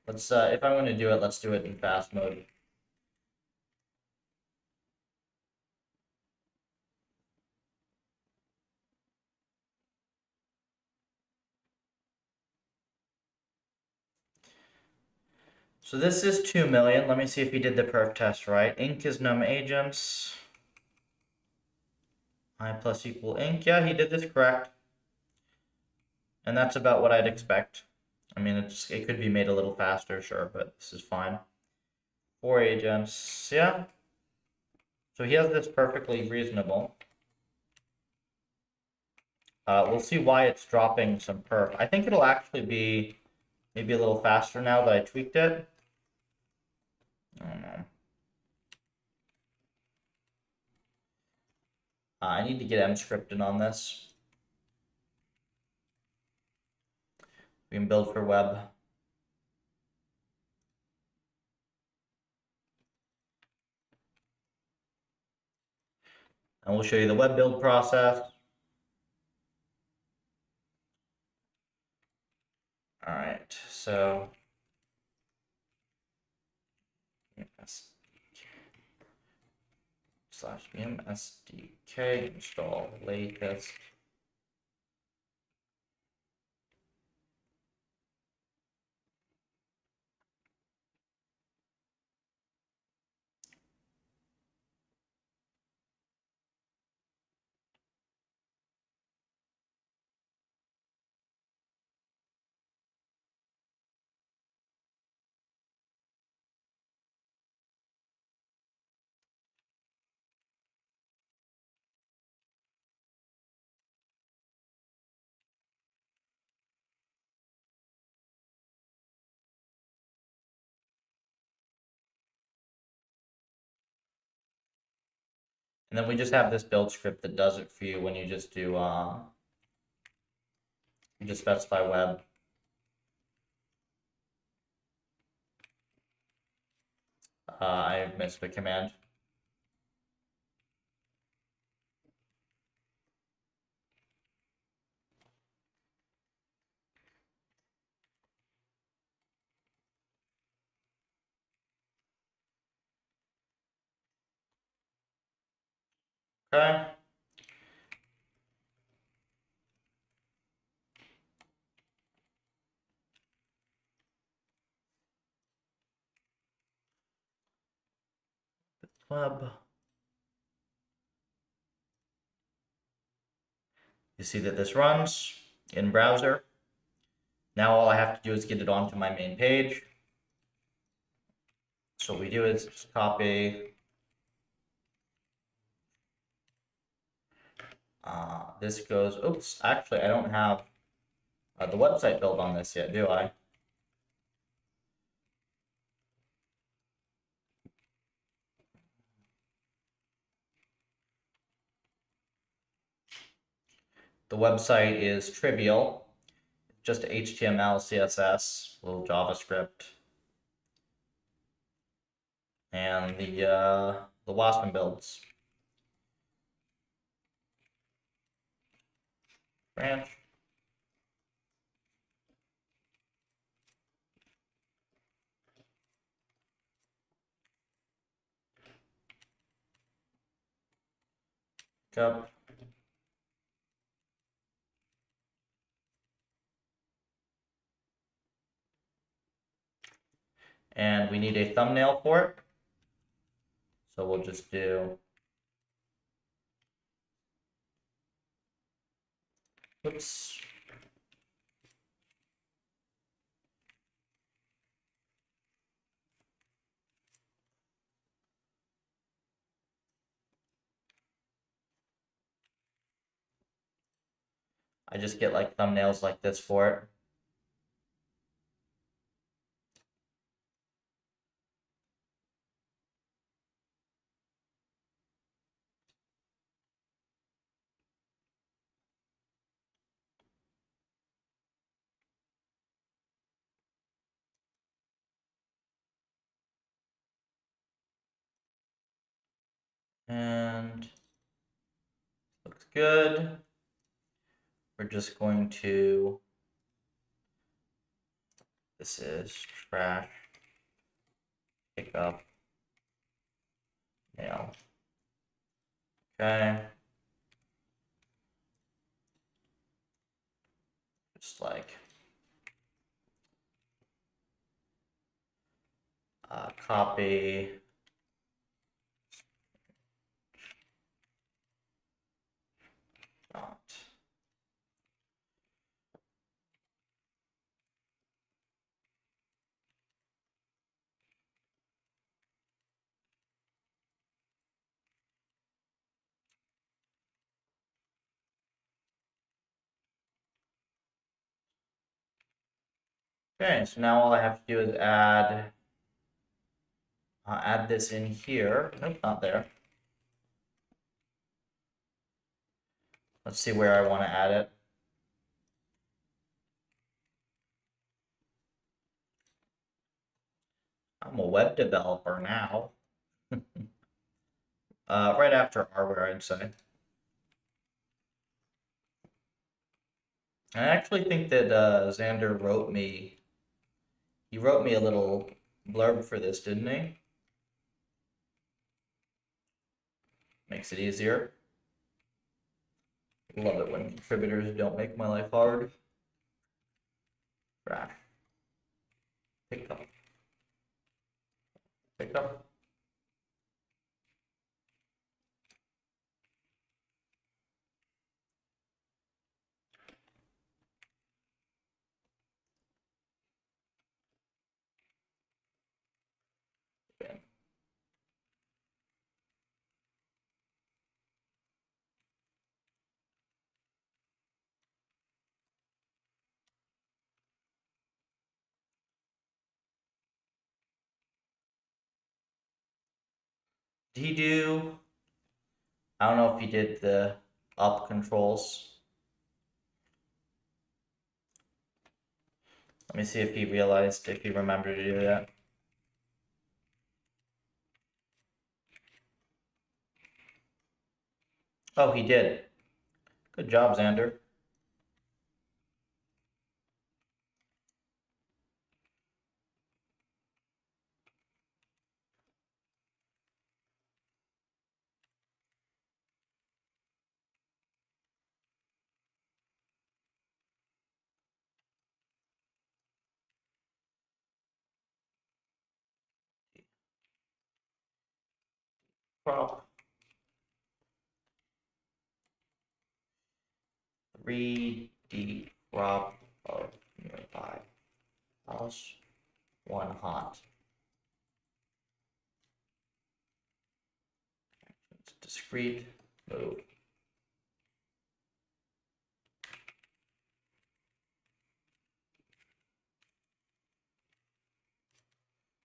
Let's, if I'm going to do it, let's do it in fast mode. So this is 2 million. Let me see if he did the perf test right. Inc is num agents. I plus equal inc. Yeah, he did this correct. And that's about what I'd expect. I mean, it could be made a little faster, sure, but this is fine. 4 agents, yeah. So he has this perfectly reasonable. We'll see why it's dropping some perf. I think it'll actually be maybe a little faster now that I tweaked it. I don't know. I need to get M scripted on this. We can build for web. And we'll show you the web build process. All right, so /vim SDK install latest. And then we just have this build script that does it for you when you just do, you just specify web. I missed the command. Okay. Web. You see that this runs in browser. Now all I have to do is get it onto my main page. So what we do is just copy this goes, oops, actually I don't have the website built on this yet, do I? The website is trivial, just HTML, CSS, a little JavaScript, and the Wasm builds. Branch. Up. And we need a thumbnail for it. So we'll just do, oops. I just get like thumbnails like this for it. And looks good. We're just going to, this is trash pickup mail. Okay. Just like copy. Not. Okay, so now all I have to do is add this in here. Nope, not there. Let's see where I want to add it. I'm a web developer now. Right after hardware, I'd say. I actually think that Xander wrote me. He wrote me a little blurb for this, didn't he? Makes it easier. Love it when contributors don't make my life hard. Crash. Pick up. Pick up. Okay. Did he do? I don't know if he did the up controls. Let me see if he realized, if he remembered to do that. Oh, he did. Good job, Xander. Prop 3D prop of nearby house 1 hot. It's discrete move.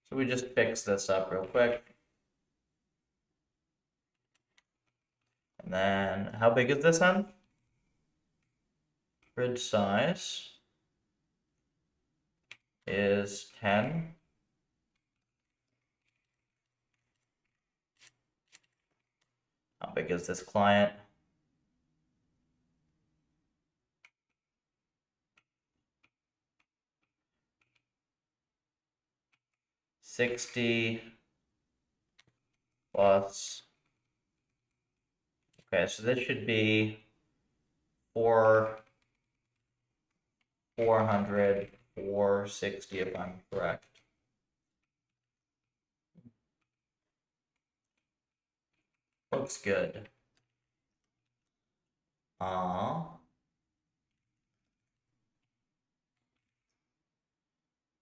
So we just fix this up real quick. And then how big is this end? Grid size is 10. How big is this client? $60 plus. Okay, so this should be 400, 460 if I'm correct. Looks good.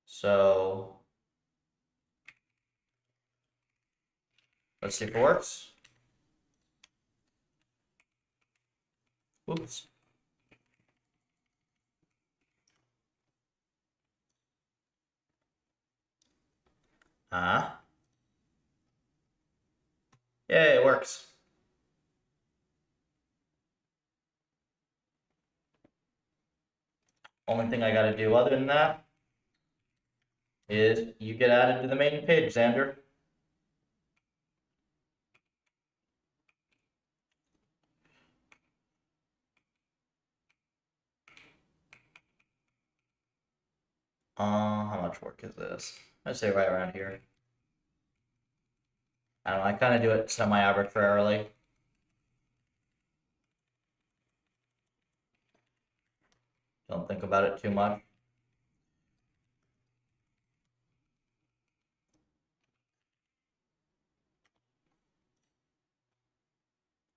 So let's see if it works. Oops. Yeah, it works. Only thing I gotta do other than that is you get added to the main page, Xander. How much work is this? I'd say right around here. I don't know, I kind of do it semi-arbitrarily. Don't think about it too much.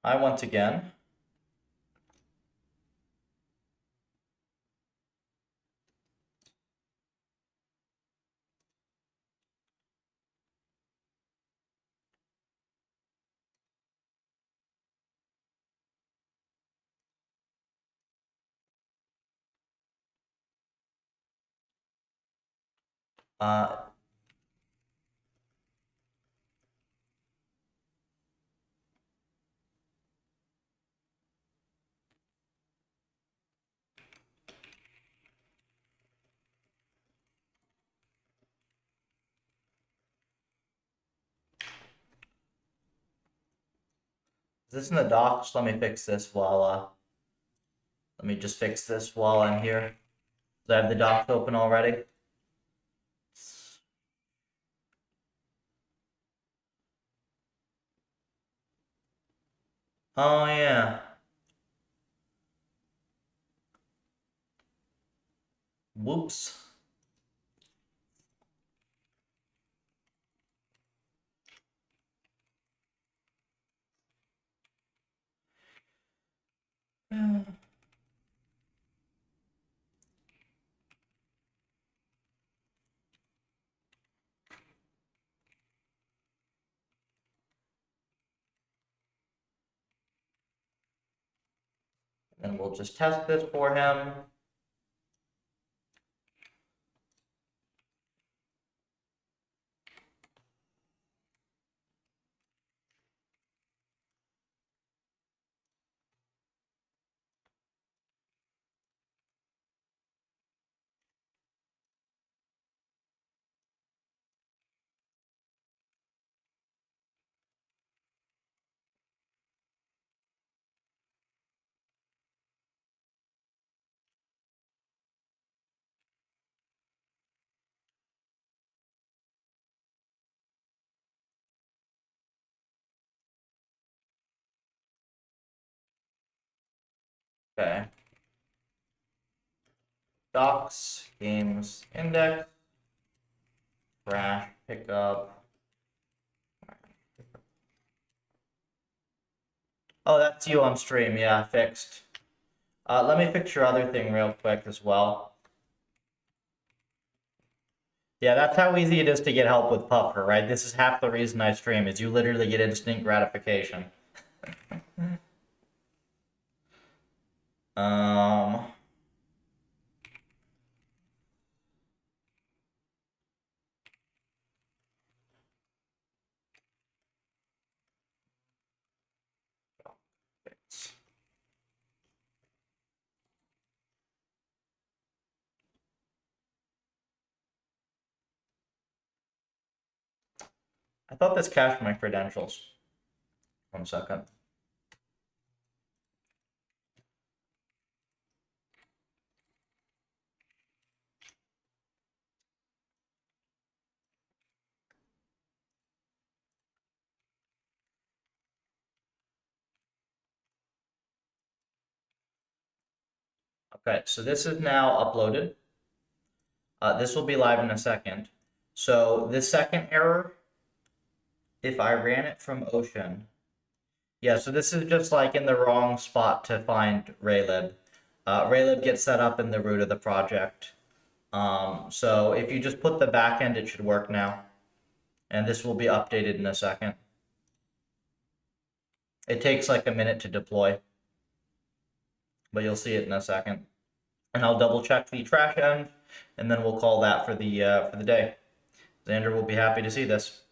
I once again uh, is this in the docs? Let me fix this while let me just fix this while I'm here. Do I have the docs open already? Oh yeah. Whoops. And then we'll just test this for him. Okay. Docs, games, index, crash, pickup. Oh, that's you on stream. Yeah, fixed. Let me fix your other thing real quick as well. Yeah, that's how easy it is to get help with Puffer, right? This is half the reason I stream, is you literally get instant gratification. Um, I thought this cached my credentials. 1 second. Okay, so this is now uploaded. This will be live in a second. So this second error, if I ran it from Ocean, yeah, so this is just like in the wrong spot to find Raylib. Raylib gets set up in the root of the project. So if you just put the backend, it should work now. And this will be updated in a second. It takes like a minute to deploy, but you'll see it in a second. And I'll double check the trash end, and then we'll call that for the day. Xander will be happy to see this.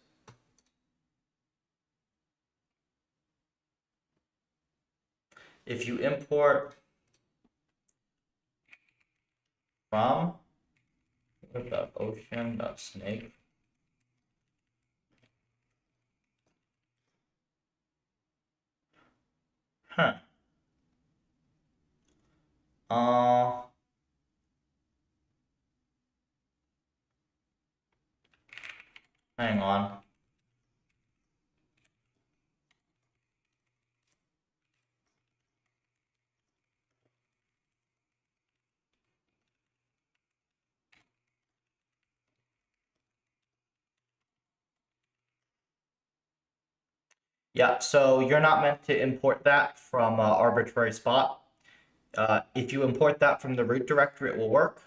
If you import from ocean.snake, huh? Hang on. Yeah, so you're not meant to import that from arbitrary spot. If you import that from the root directory, it will work.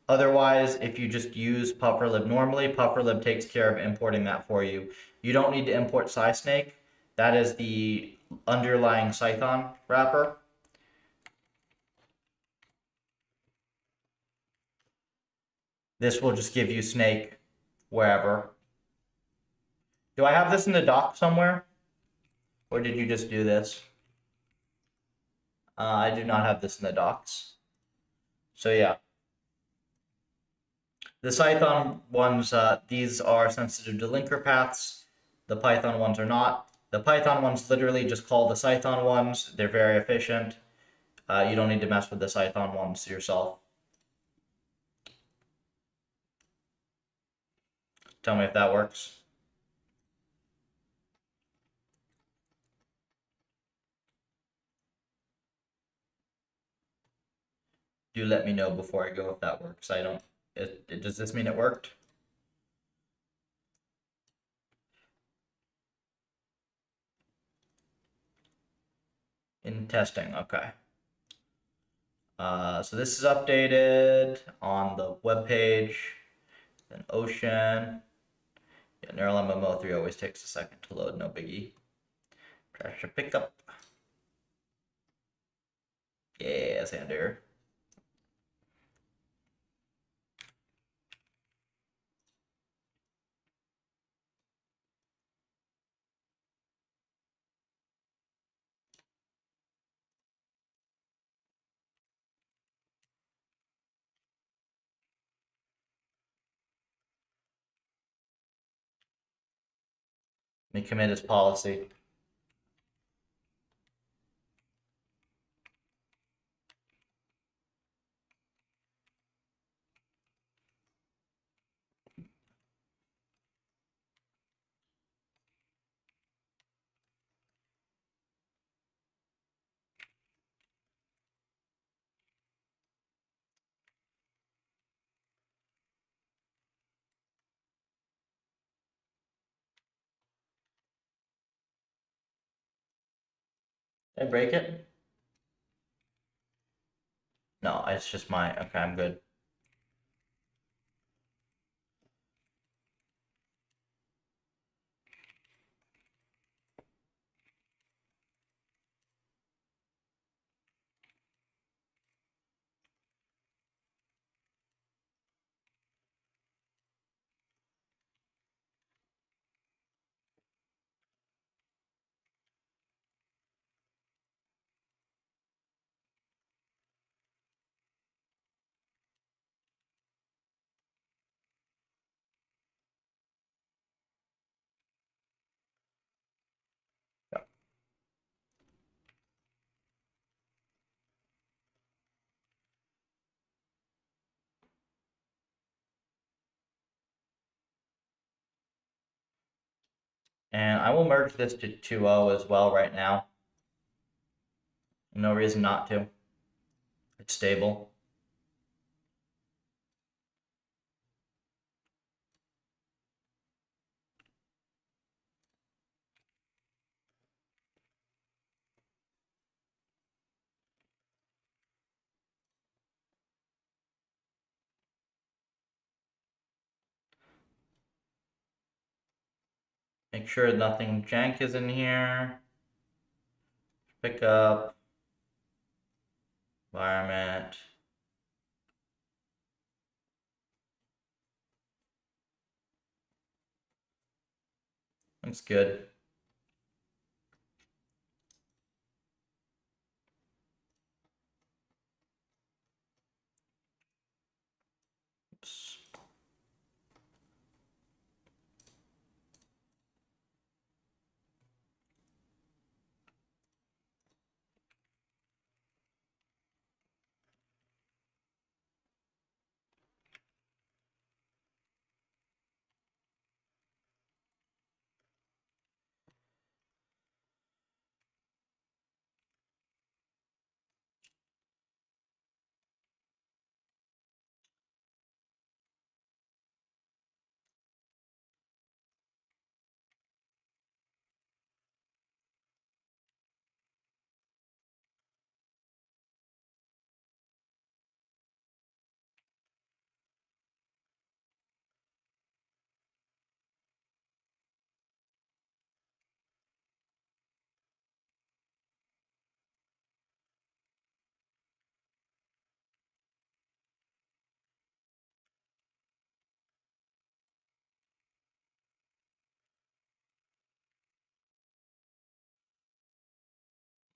Otherwise, if you just use PufferLib normally, PufferLib takes care of importing that for you. You don't need to import SciSnake. That is the underlying Python wrapper. This will just give you Snake wherever. Do I have this in the doc somewhere? Or did you just do this? I do not have this in the docs. So yeah. The Python ones, these are sensitive to linker paths. The Python ones are not. The Python ones literally just call the Python ones. They're very efficient. You don't need to mess with the Python ones yourself. Tell me if that works. Do let me know before I go if that works. I don't. Does this mean it worked? In testing, okay. So this is updated on the web page. Then Ocean. Yeah, Neural MMO3 always takes a second to load, no biggie. Pressure pickup. Yeah, Sander. Let me commit his policy. Did I break it? No, it's just my. Okay, I'm good. And I will merge this to 2.0 as well right now. No reason not to. It's stable. Make sure nothing jank is in here. Pick up. Environment. Looks good. Oops.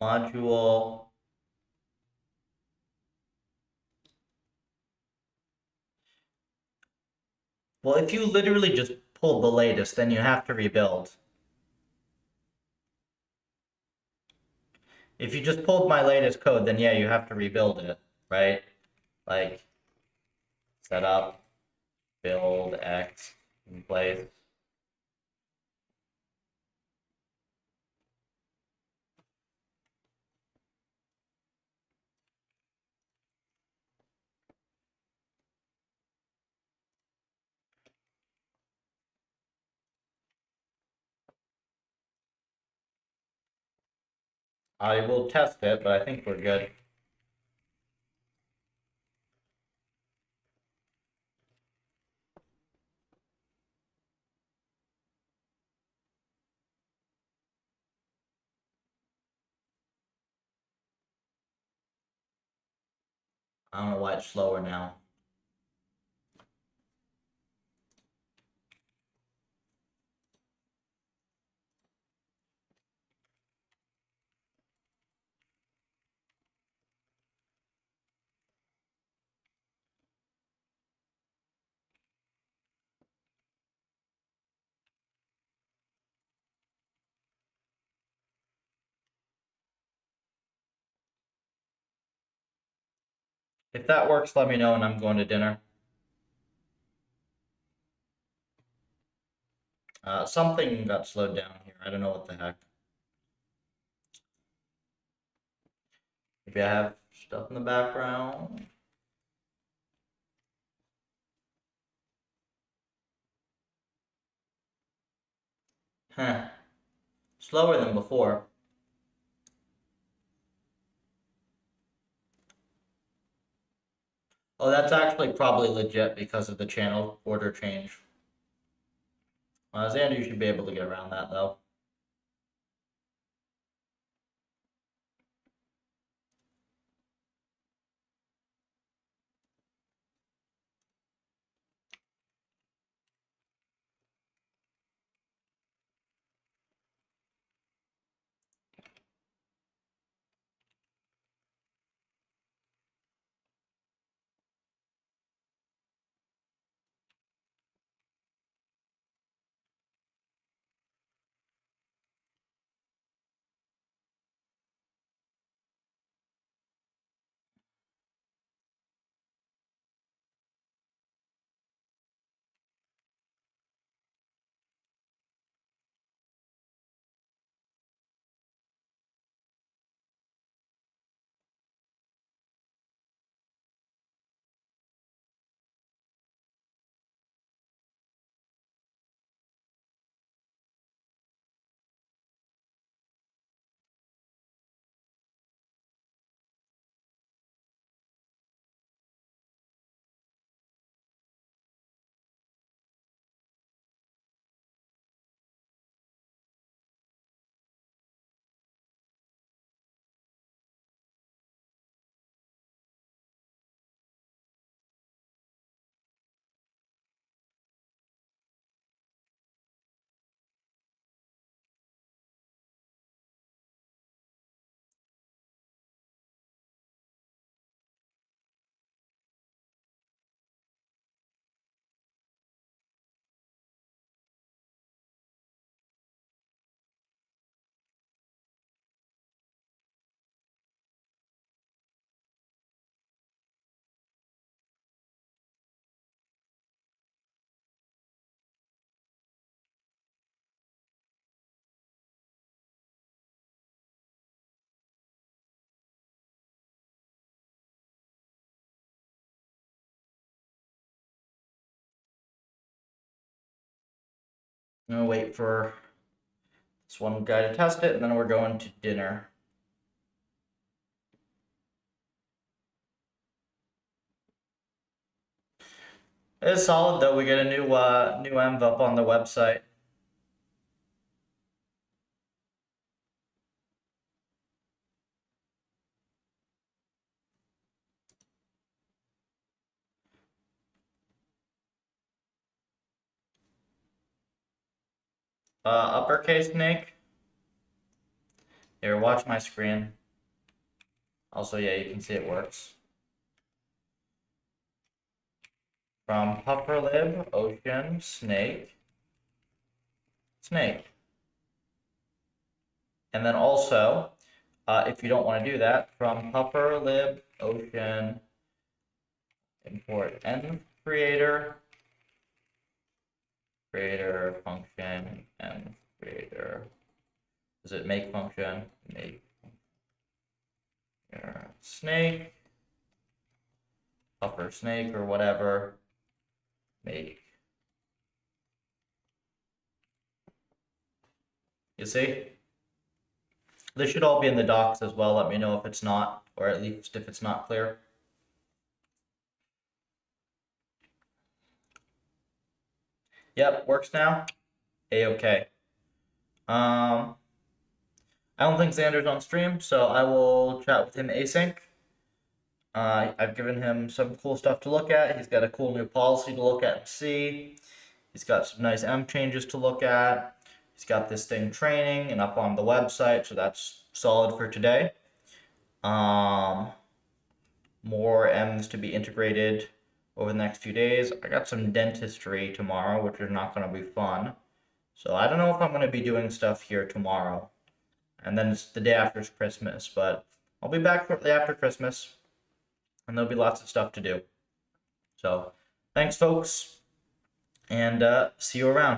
module. Well, if you literally just pulled the latest, then you have to rebuild. If you just pulled my latest code, then yeah, you have to rebuild it, right? Like, setup, build X in place. I will test it, but I think we're good. I don't know why it's slower now. If that works, let me know and I'm going to dinner. Something got slowed down here. I don't know what the heck. Maybe I have stuff in the background. Huh. Slower than before. Oh, that's actually probably legit because of the channel order change. Xander, you should be able to get around that though. I'm gonna wait for this one guy to test it, and then we're going to dinner. It's solid though. We get a new env up on the website. Uppercase Nick. Here, watch my screen. Also, yeah, you can see it works. From PufferLib, ocean, snake, snake. And then also, if you don't want to do that, from PufferLib, ocean, import env creator, creator function, env creator. Does it make function? Make snake, puffer snake or whatever. Make. You see? This should all be in the docs as well. Let me know if it's not, or at least if it's not clear. Yep, works now. A-okay. I don't think Xander's on stream, so I will chat with him async. I've given him some cool stuff to look at. He's got a cool new policy to look at and see. He's got some nice M changes to look at. He's got this thing training and up on the website, so that's solid for today. More M's to be integrated over the next few days. I got some dentistry tomorrow, which is not going to be fun. So I don't know if I'm going to be doing stuff here tomorrow. And then it's the day after Christmas, but I'll be back shortly after Christmas, and there'll be lots of stuff to do. So thanks, folks, and see you around.